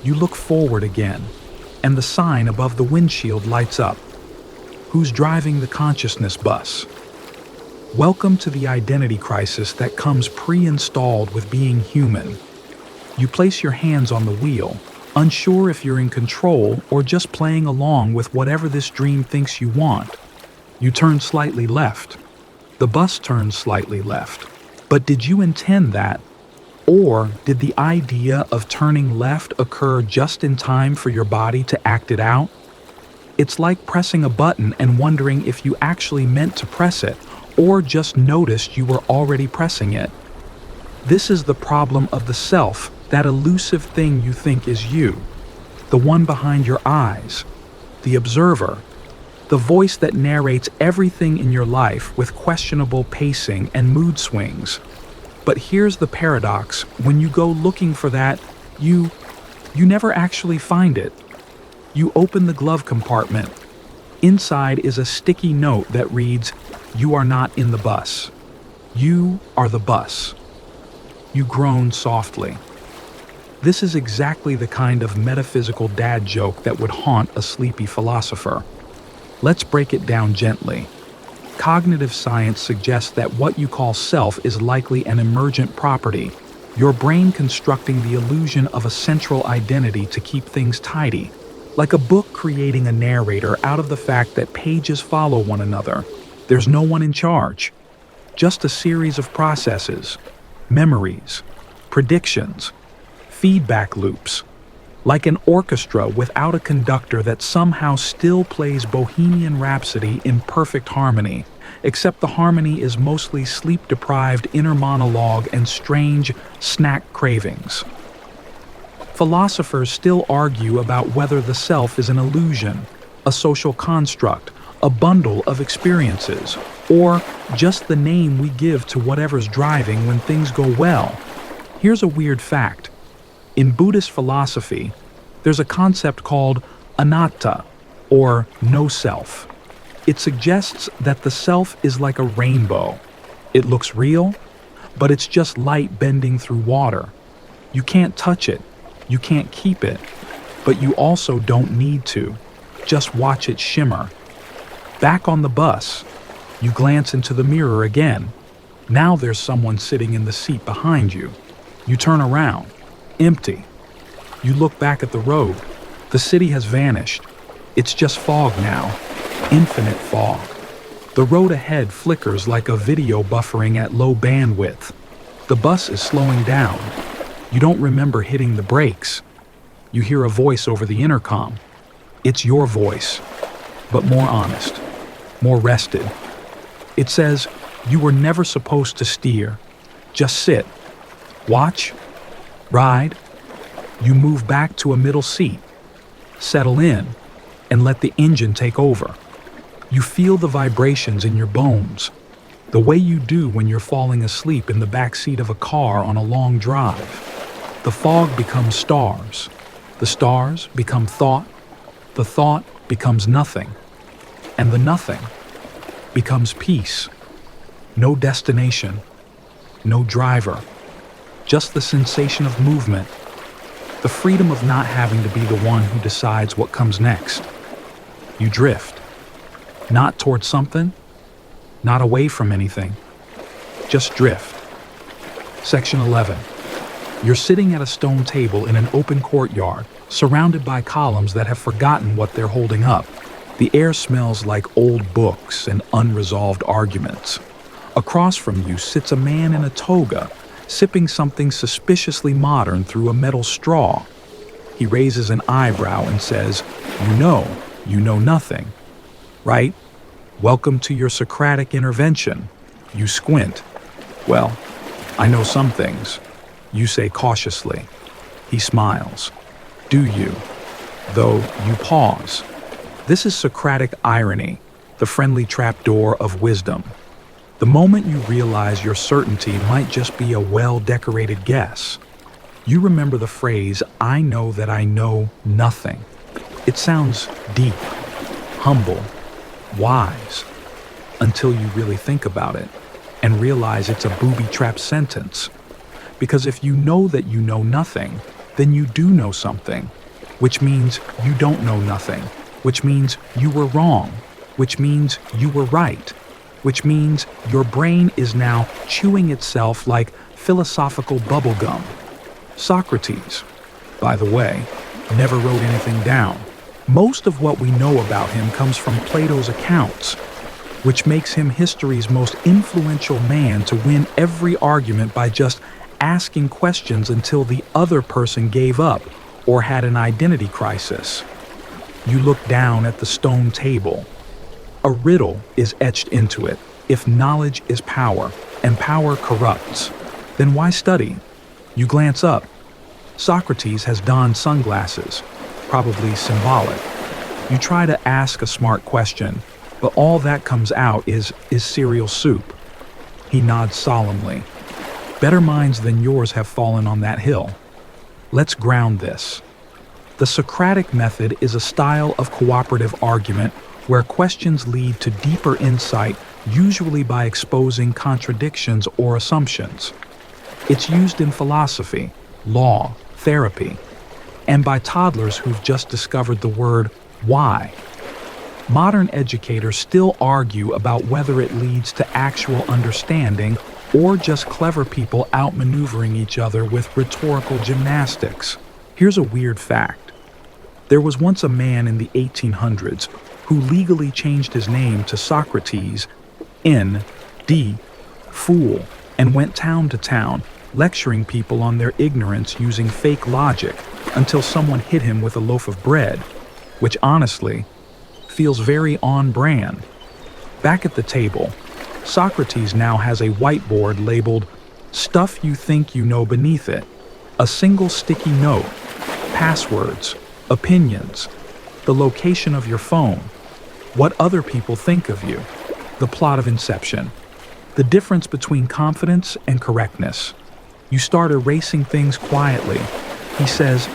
You look forward again, and the sign above the windshield lights up. Who's driving the consciousness bus? Welcome to the identity crisis that comes pre-installed with being human. You place your hands on the wheel, unsure if you're in control or just playing along with whatever this dream thinks you want. You turn slightly left. The bus turns slightly left. But did you intend that? Or did the idea of turning left occur just in time for your body to act it out? It's like pressing a button and wondering if you actually meant to press it, or just noticed you were already pressing it. This is the problem of the self, that elusive thing you think is you, the one behind your eyes, the observer, the voice that narrates everything in your life with questionable pacing and mood swings. But here's the paradox: when you go looking for that, you never actually find it. You open the glove compartment. Inside is a sticky note that reads, "You are not in the bus. You are the bus." You groan softly. This is exactly the kind of metaphysical dad joke that would haunt a sleepy philosopher. Let's break it down gently. Cognitive science suggests that what you call self is likely an emergent property, your brain constructing the illusion of a central identity to keep things tidy, like a book creating a narrator out of the fact that pages follow one another. There's no one in charge, just a series of processes, memories, predictions, feedback loops, like an orchestra without a conductor that somehow still plays Bohemian Rhapsody in perfect harmony, except the harmony is mostly sleep-deprived inner monologue and strange snack cravings. Philosophers still argue about whether the self is an illusion, a social construct, a bundle of experiences, or just the name we give to whatever's driving when things go well. Here's a weird fact. In Buddhist philosophy, there's a concept called anatta, or no self. It suggests that the self is like a rainbow. It looks real, but it's just light bending through water. You can't touch it, you can't keep it, but you also don't need to. Just watch it shimmer. Back on the bus, you glance into the mirror again. Now there's someone sitting in the seat behind you. You turn around. Empty. You look back at the road. The city has vanished. It's just fog now. Infinite fog. The road ahead flickers like a video buffering at low bandwidth. The bus is slowing down. You don't remember hitting the brakes. You hear a voice over the intercom. It's your voice, but more honest, more rested. It says, "You were never supposed to steer. Just sit. Watch. Ride." You move back to a middle seat, settle in, and let the engine take over. You feel the vibrations in your bones, the way you do when you're falling asleep in the back seat of a car on a long drive. The fog becomes stars. The stars become thought. The thought becomes nothing. And the nothing becomes peace. No destination, no driver. Just the sensation of movement, the freedom of not having to be the one who decides what comes next. You drift, not towards something, not away from anything, just drift. Section 11. You're sitting at a stone table in an open courtyard, surrounded by columns that have forgotten what they're holding up. The air smells like old books and unresolved arguments. Across from you sits a man in a toga, sipping something suspiciously modern through a metal straw. He raises an eyebrow and says, you know nothing, right? Welcome to your Socratic intervention. You squint. Well, I know some things. You say cautiously. He smiles. Do you? Though you pause. This is Socratic irony, the friendly trapdoor of wisdom. The moment you realize your certainty might just be a well-decorated guess, you remember the phrase, "I know that I know nothing." It sounds deep, humble, wise, until you really think about it and realize it's a booby-trapped sentence. Because if you know that you know nothing, then you do know something, which means you don't know nothing, which means you were wrong, which means you were right, which means your brain is now chewing itself like philosophical bubblegum. Socrates, by the way, never wrote anything down. Most of what we know about him comes from Plato's accounts, which makes him history's most influential man to win every argument by just asking questions until the other person gave up or had an identity crisis. You look down at the stone table. A riddle is etched into it. If knowledge is power, and power corrupts, Then why study? You glance up. Socrates has donned sunglasses, probably symbolic. You try to ask a smart question, but all that comes out is cereal soup. He nods solemnly. Better minds than yours have fallen on that hill. Let's ground this. The Socratic method is a style of cooperative argument where questions lead to deeper insight, usually by exposing contradictions or assumptions. It's used in philosophy, law, therapy, and by toddlers who've just discovered the word why. Modern educators still argue about whether it leads to actual understanding or just clever people outmaneuvering each other with rhetorical gymnastics. Here's a weird fact. There was once a man in the 1800s who legally changed his name to Socrates, N.D., fool, and went town to town, lecturing people on their ignorance using fake logic until someone hit him with a loaf of bread, which honestly feels very on brand. Back at the table, Socrates now has a whiteboard labeled "Stuff You Think You Know" beneath it, a single sticky note, passwords, opinions, the location of your phone, what other people think of you, the plot of Inception, the difference between confidence and correctness. You start erasing things quietly. He says,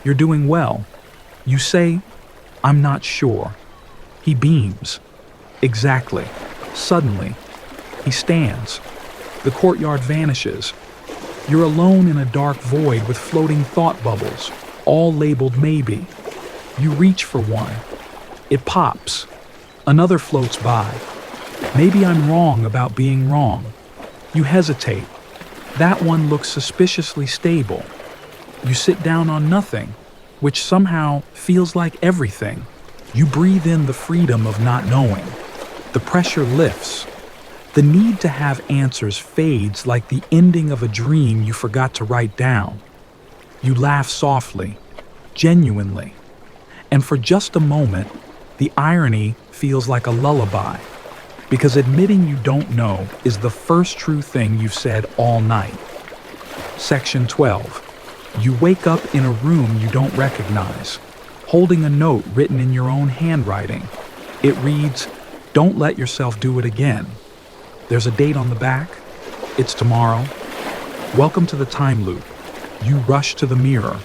"You're doing well." You say, "I'm not sure." He beams. Exactly. Suddenly, he stands. The courtyard vanishes. You're alone in a dark void with floating thought bubbles, all labeled maybe. You reach for one. It pops. Another floats by. Maybe I'm wrong about being wrong. You hesitate. That one looks suspiciously stable. You sit down on nothing, which somehow feels like everything. You breathe in the freedom of not knowing. The pressure lifts. The need to have answers fades like the ending of a dream you forgot to write down. You laugh softly, genuinely, and for just a moment, the irony feels like a lullaby, because admitting you don't know is the first true thing you've said all night. Section 12. You wake up in a room you don't recognize, holding a note written in your own handwriting. It reads, "Don't let yourself do it again." There's a date on the back. It's tomorrow. Welcome to the time loop. You rush to the mirror.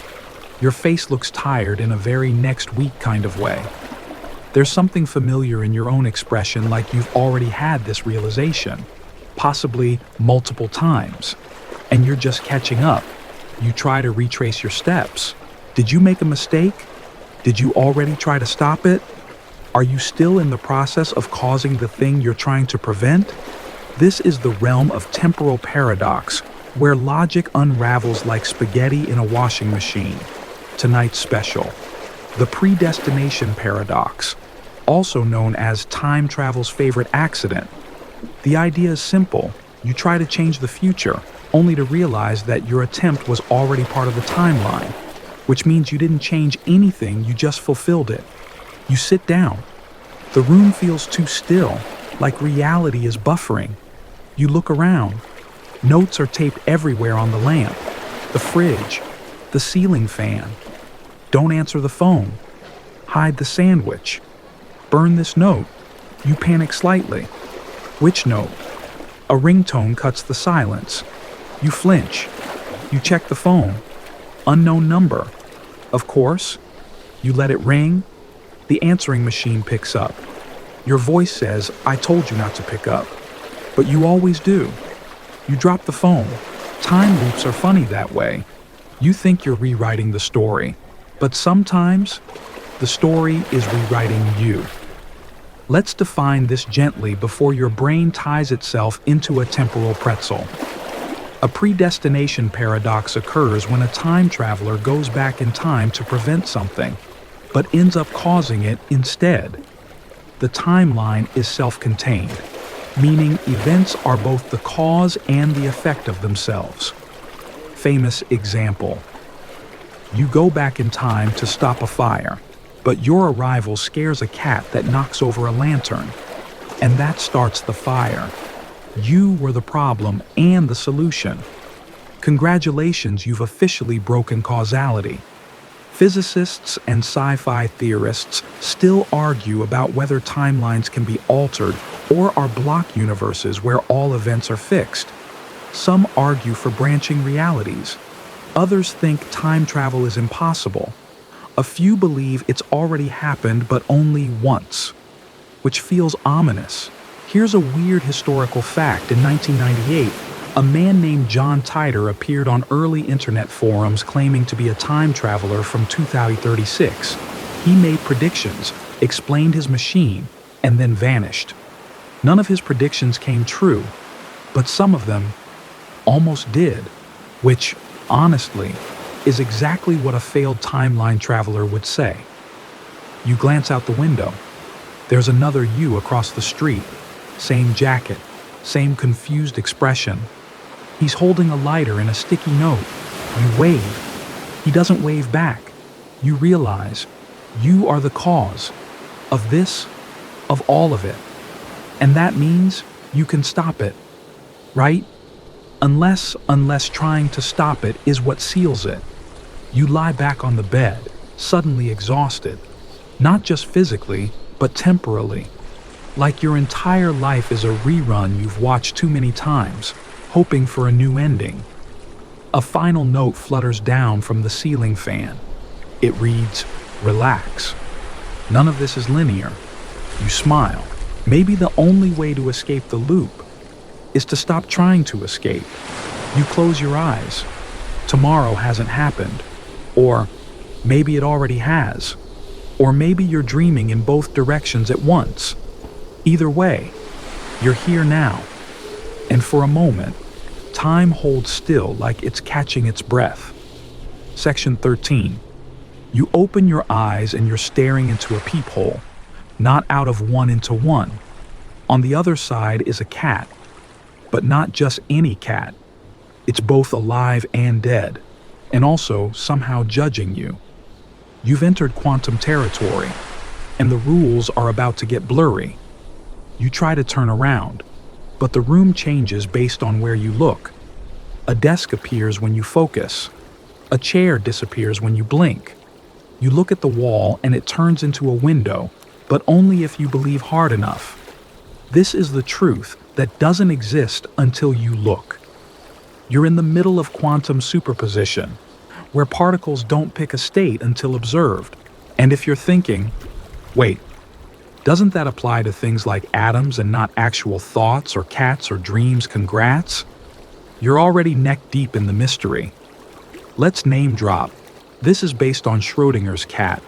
Your face looks tired in a very next week kind of way. There's something familiar in your own expression, like you've already had this realization, possibly multiple times, and you're just catching up. You try to retrace your steps. Did you make a mistake? Did you already try to stop it? Are you still in the process of causing the thing you're trying to prevent? This is the realm of temporal paradox, where logic unravels like spaghetti in a washing machine. Tonight's special, the predestination paradox, also known as time travel's favorite accident. The idea is simple. You try to change the future, only to realize that your attempt was already part of the timeline, which means you didn't change anything, you just fulfilled it. You sit down. The room feels too still, like reality is buffering. You look around. Notes are taped everywhere on the lamp, the fridge, the ceiling fan. Don't answer the phone. Hide the sandwich. Burn this note. You panic slightly. Which note? A ringtone cuts the silence. You flinch. You check the phone. Unknown number. Of course. You let it ring. The answering machine picks up. Your voice says, "I told you not to pick up." But you always do. You drop the phone. Time loops are funny that way. You think you're rewriting the story, but sometimes the story is rewriting you. Let's define this gently before your brain ties itself into a temporal pretzel. A predestination paradox occurs when a time traveler goes back in time to prevent something, but ends up causing it instead. The timeline is self-contained, meaning events are both the cause and the effect of themselves. Famous example. You go back in time to stop a fire, but your arrival scares a cat that knocks over a lantern, and that starts the fire. You were the problem and the solution. Congratulations, you've officially broken causality. Physicists and sci-fi theorists still argue about whether timelines can be altered or are block universes where all events are fixed. Some argue for branching realities. Others think time travel is impossible. A few believe it's already happened but only once, which feels ominous. Here's a weird historical fact. In 1998, a man named John Titor appeared on early internet forums claiming to be a time traveler from 2036. He made predictions, explained his machine, and then vanished. None of his predictions came true, but some of them almost did, which, honestly, is exactly what a failed timeline traveler would say. You glance out the window. There's another you across the street. Same jacket, same confused expression. He's holding a lighter and a sticky note. You wave. He doesn't wave back. You realize you are the cause of this, of all of it. And that means you can stop it, right? Unless trying to stop it is what seals it. You lie back on the bed, suddenly exhausted, not just physically, but temporally. Like your entire life is a rerun you've watched too many times, hoping for a new ending. A final note flutters down from the ceiling fan. It reads, "Relax." None of this is linear. You smile. Maybe the only way to escape the loop is to stop trying to escape. You close your eyes. Tomorrow hasn't happened. Or maybe it already has. Or maybe you're dreaming in both directions at once. Either way, you're here now. And for a moment, time holds still like it's catching its breath. Section 13. You open your eyes and you're staring into a peephole, not out of one into one. On the other side is a cat, but not just any cat. It's both alive and dead, and also somehow judging you. You've entered quantum territory, and the rules are about to get blurry. You try to turn around, but the room changes based on where you look. A desk appears when you focus. A chair disappears when you blink. You look at the wall and it turns into a window, but only if you believe hard enough. This is the truth that doesn't exist until you look. You're in the middle of quantum superposition, where particles don't pick a state until observed. And if you're thinking, wait, doesn't that apply to things like atoms and not actual thoughts or cats or dreams? Congrats. You're already neck deep in the mystery. Let's name drop. This is based on Schrödinger's cat,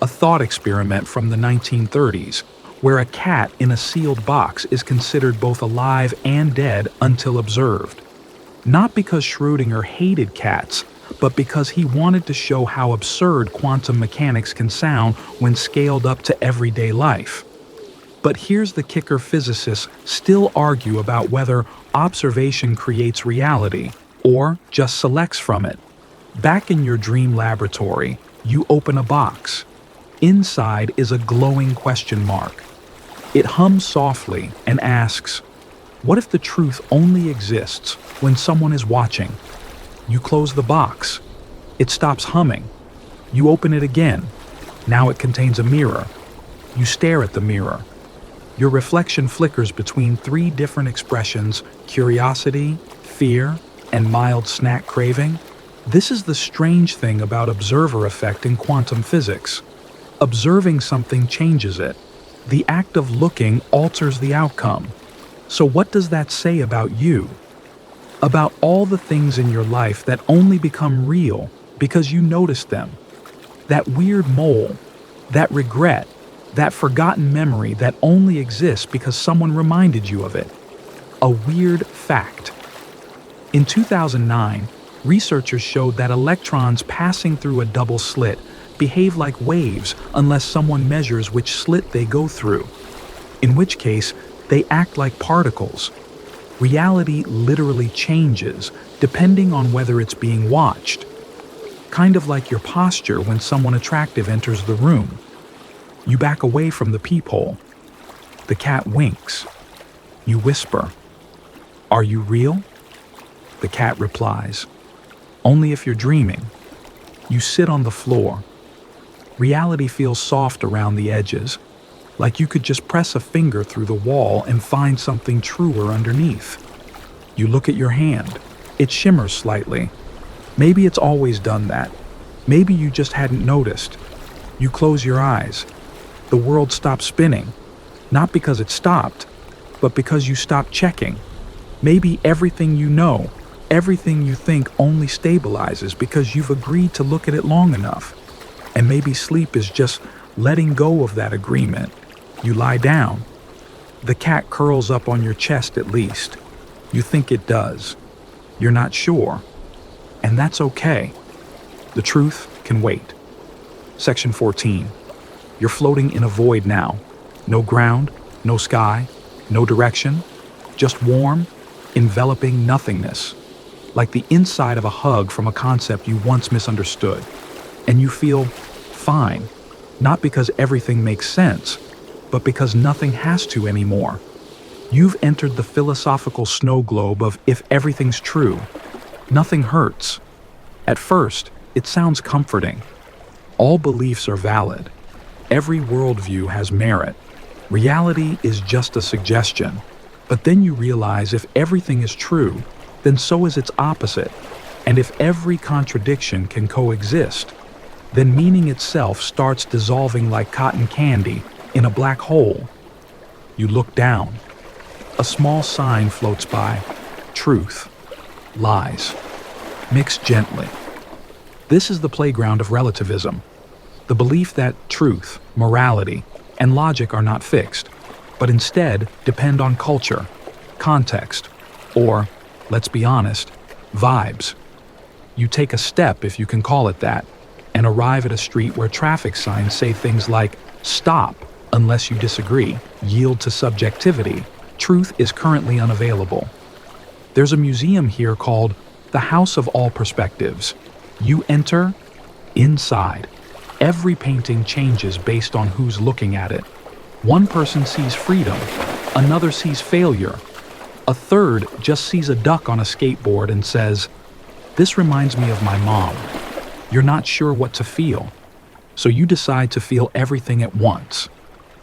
a thought experiment from the 1930s, where a cat in a sealed box is considered both alive and dead until observed. Not because Schrödinger hated cats, but because he wanted to show how absurd quantum mechanics can sound when scaled up to everyday life. But here's the kicker: physicists still argue about whether observation creates reality or just selects from it. Back in your dream laboratory, you open a box. Inside is a glowing question mark. It hums softly and asks, what if the truth only exists when someone is watching? You close the box. It stops humming. You open it again. Now it contains a mirror. You stare at the mirror. Your reflection flickers between three different expressions: curiosity, fear, and mild snack craving. This is the strange thing about observer effect in quantum physics. Observing something changes it. The act of looking alters the outcome. So what does that say about you? About all the things in your life that only become real because you noticed them. That weird mole, that regret, that forgotten memory that only exists because someone reminded you of it. A weird fact. In 2009, researchers showed that electrons passing through a double slit behave like waves unless someone measures which slit they go through, in which case they act like particles. Reality literally changes depending on whether it's being watched. Kind of like your posture when someone attractive enters the room. You back away from the peephole. The cat winks. You whisper, "Are you real?" the cat replies. Only if you're dreaming. You sit on the floor. Reality feels soft around the edges, like you could just press a finger through the wall and find something truer underneath. You look at your hand. It shimmers slightly. Maybe it's always done that. Maybe you just hadn't noticed. You close your eyes. The world stops spinning. Not because it stopped, but because you stopped checking. Maybe everything you know, everything you think only stabilizes because you've agreed to look at it long enough. And maybe sleep is just letting go of that agreement. You lie down. The cat curls up on your chest at least. You think it does. You're not sure. And that's okay. The truth can wait. Section 14. You're floating in a void now. No ground, no sky, no direction. Just warm, enveloping nothingness. Like the inside of a hug from a concept you once misunderstood. And you feel fine. Not because everything makes sense, but because nothing has to anymore. You've entered the philosophical snow globe of if everything's true. Nothing hurts. At first, it sounds comforting. All beliefs are valid. Every worldview has merit. Reality is just a suggestion. But then you realize if everything is true, then so is its opposite. And if every contradiction can coexist, then meaning itself starts dissolving like cotton candy in a black hole. You look down. A small sign floats by. Truth. Lies. Mixed gently. This is the playground of relativism. The belief that truth, morality, and logic are not fixed, but instead depend on culture, context, or, let's be honest, vibes. You take a step, if you can call it that, and arrive at a street where traffic signs say things like, stop, unless you disagree, yield to subjectivity, truth is currently unavailable. There's a museum here called the House of All Perspectives. You enter, inside. Every painting changes based on who's looking at it. One person sees freedom, another sees failure. A third just sees a duck on a skateboard and says, "This reminds me of my mom." You're not sure what to feel, so you decide to feel everything at once.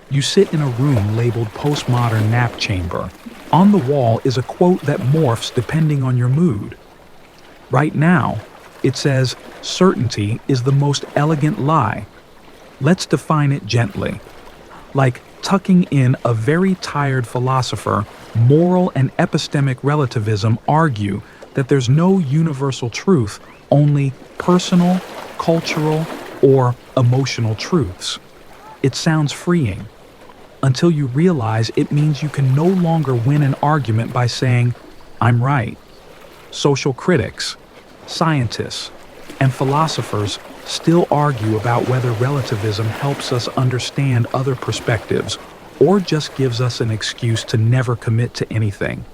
You sit in a room labeled postmodern nap chamber. On the wall is a quote that morphs depending on your mood. Right now, it says, "Certainty is the most elegant lie." Let's define it gently. Like tucking in a very tired philosopher, moral and epistemic relativism argue that there's no universal truth, only personal, cultural, or emotional truths. It sounds freeing, until you realize it means you can no longer win an argument by saying, "I'm right." Social critics, scientists, and philosophers still argue about whether relativism helps us understand other perspectives or just gives us an excuse to never commit to anything.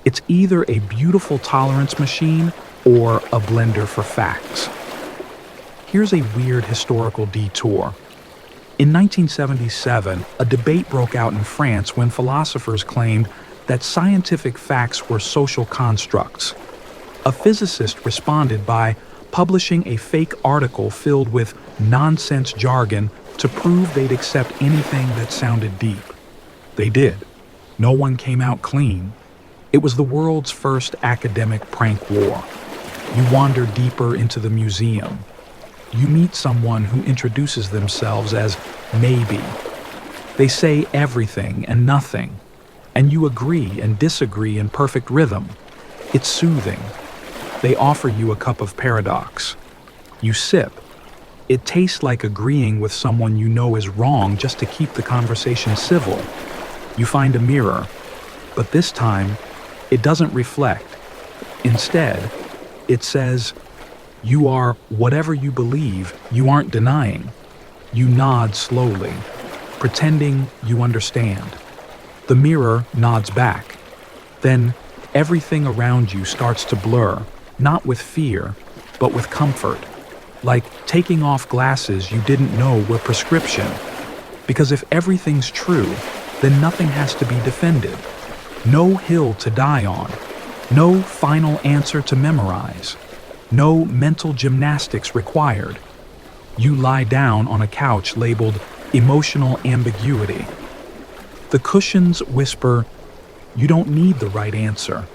It's either a beautiful tolerance machine or a blender for facts. Here's a weird historical detour. In 1977, a debate broke out in France when philosophers claimed that scientific facts were social constructs. A physicist responded by publishing a fake article filled with nonsense jargon to prove they'd accept anything that sounded deep. They did. No one came out clean. It was the world's first academic prank war. You wander deeper into the museum. You meet someone who introduces themselves as maybe. They say everything and nothing, and you agree and disagree in perfect rhythm. It's soothing. They offer you a cup of paradox. You sip. It tastes like agreeing with someone you know is wrong just to keep the conversation civil. You find a mirror, but this time, it doesn't reflect. Instead, it says, "You are whatever you believe, you aren't denying." You nod slowly, pretending you understand. The mirror nods back. Then, everything around you starts to blur, not with fear, but with comfort. Like taking off glasses you didn't know were prescription. Because if everything's true, then nothing has to be defended. No hill to die on. No final answer to memorize. No mental gymnastics required. You lie down on a couch labeled emotional ambiguity. The cushions whisper, you don't need the right answer.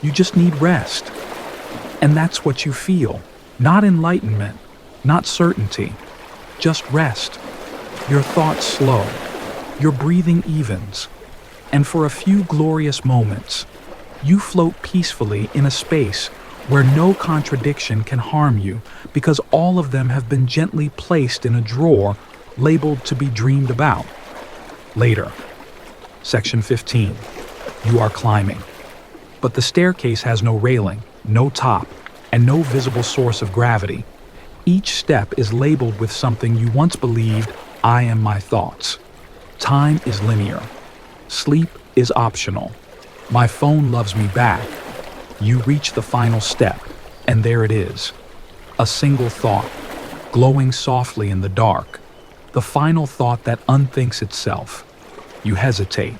You just need rest. And that's what you feel. Not enlightenment, not certainty, just rest. Your thoughts slow, your breathing evens, and for a few glorious moments, you float peacefully in a space where no contradiction can harm you because all of them have been gently placed in a drawer labeled to be dreamed about. Later. Section 15. You are climbing. But the staircase has no railing, no top, and no visible source of gravity. Each step is labeled with something you once believed, I am my thoughts. Time is linear. Sleep is optional. My phone loves me back. You reach the final step, and there it is. A single thought, glowing softly in the dark. The final thought that unthinks itself. You hesitate.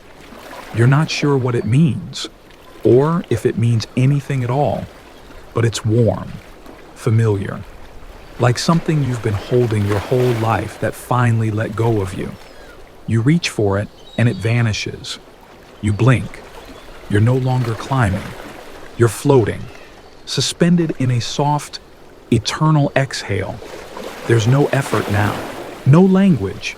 You're not sure what it means, or if it means anything at all, but it's warm, familiar, like something you've been holding your whole life that finally let go of you. You reach for it, and it vanishes. You blink. You're no longer climbing. You're floating, suspended in a soft, eternal exhale. There's no effort now, no language,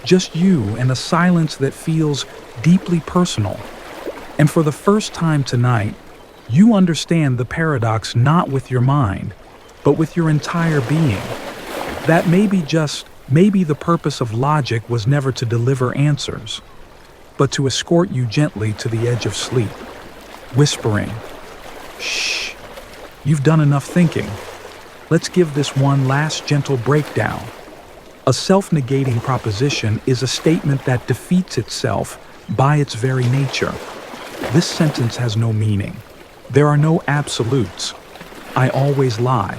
just you and a silence that feels deeply personal. And for the first time tonight, you understand the paradox not with your mind, but with your entire being. That maybe the purpose of logic was never to deliver answers, but to escort you gently to the edge of sleep, whispering, shh, you've done enough thinking. Let's give this one last gentle breakdown. A self-negating proposition is a statement that defeats itself by its very nature. This sentence has no meaning. There are no absolutes. I always lie.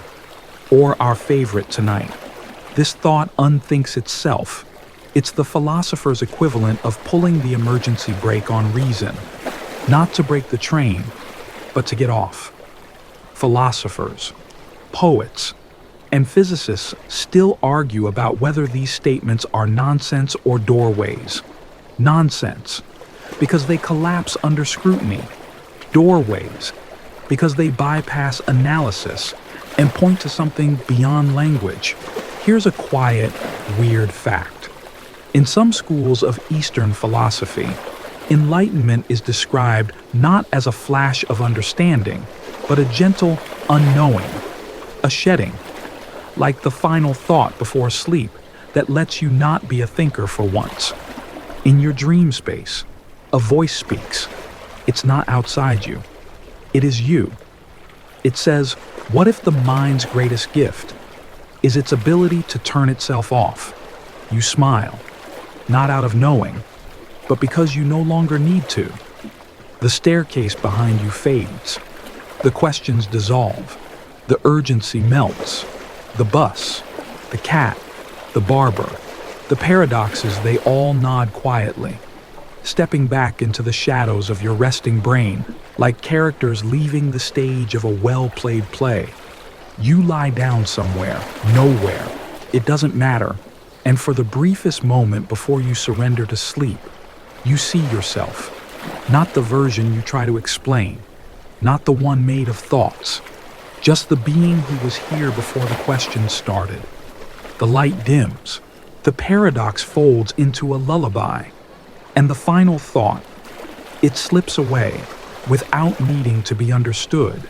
Or our favorite tonight. This thought unthinks itself. It's the philosopher's equivalent of pulling the emergency brake on reason. Not to break the train, but to get off. Philosophers, poets, and physicists still argue about whether these statements are nonsense or doorways. Nonsense, because they collapse under scrutiny. Doorways, because they bypass analysis and point to something beyond language. Here's a quiet, weird fact. In some schools of Eastern philosophy, enlightenment is described not as a flash of understanding, but a gentle unknowing, a shedding, like the final thought before sleep that lets you not be a thinker for once. In your dream space, a voice speaks. It's not outside you. It is you. It says, what if the mind's greatest gift is its ability to turn itself off? You smile, not out of knowing, but because you no longer need to. The staircase behind you fades. The questions dissolve. The urgency melts. The bus, the cat, the barber, the paradoxes, they all nod quietly, stepping back into the shadows of your resting brain, like characters leaving the stage of a well-played play. You lie down somewhere, nowhere. It doesn't matter. And for the briefest moment before you surrender to sleep, you see yourself, not the version you try to explain, not the one made of thoughts, just the being who was here before the questions started. The light dims, the paradox folds into a lullaby, and the final thought, it slips away without needing to be understood.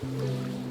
Mm-hmm.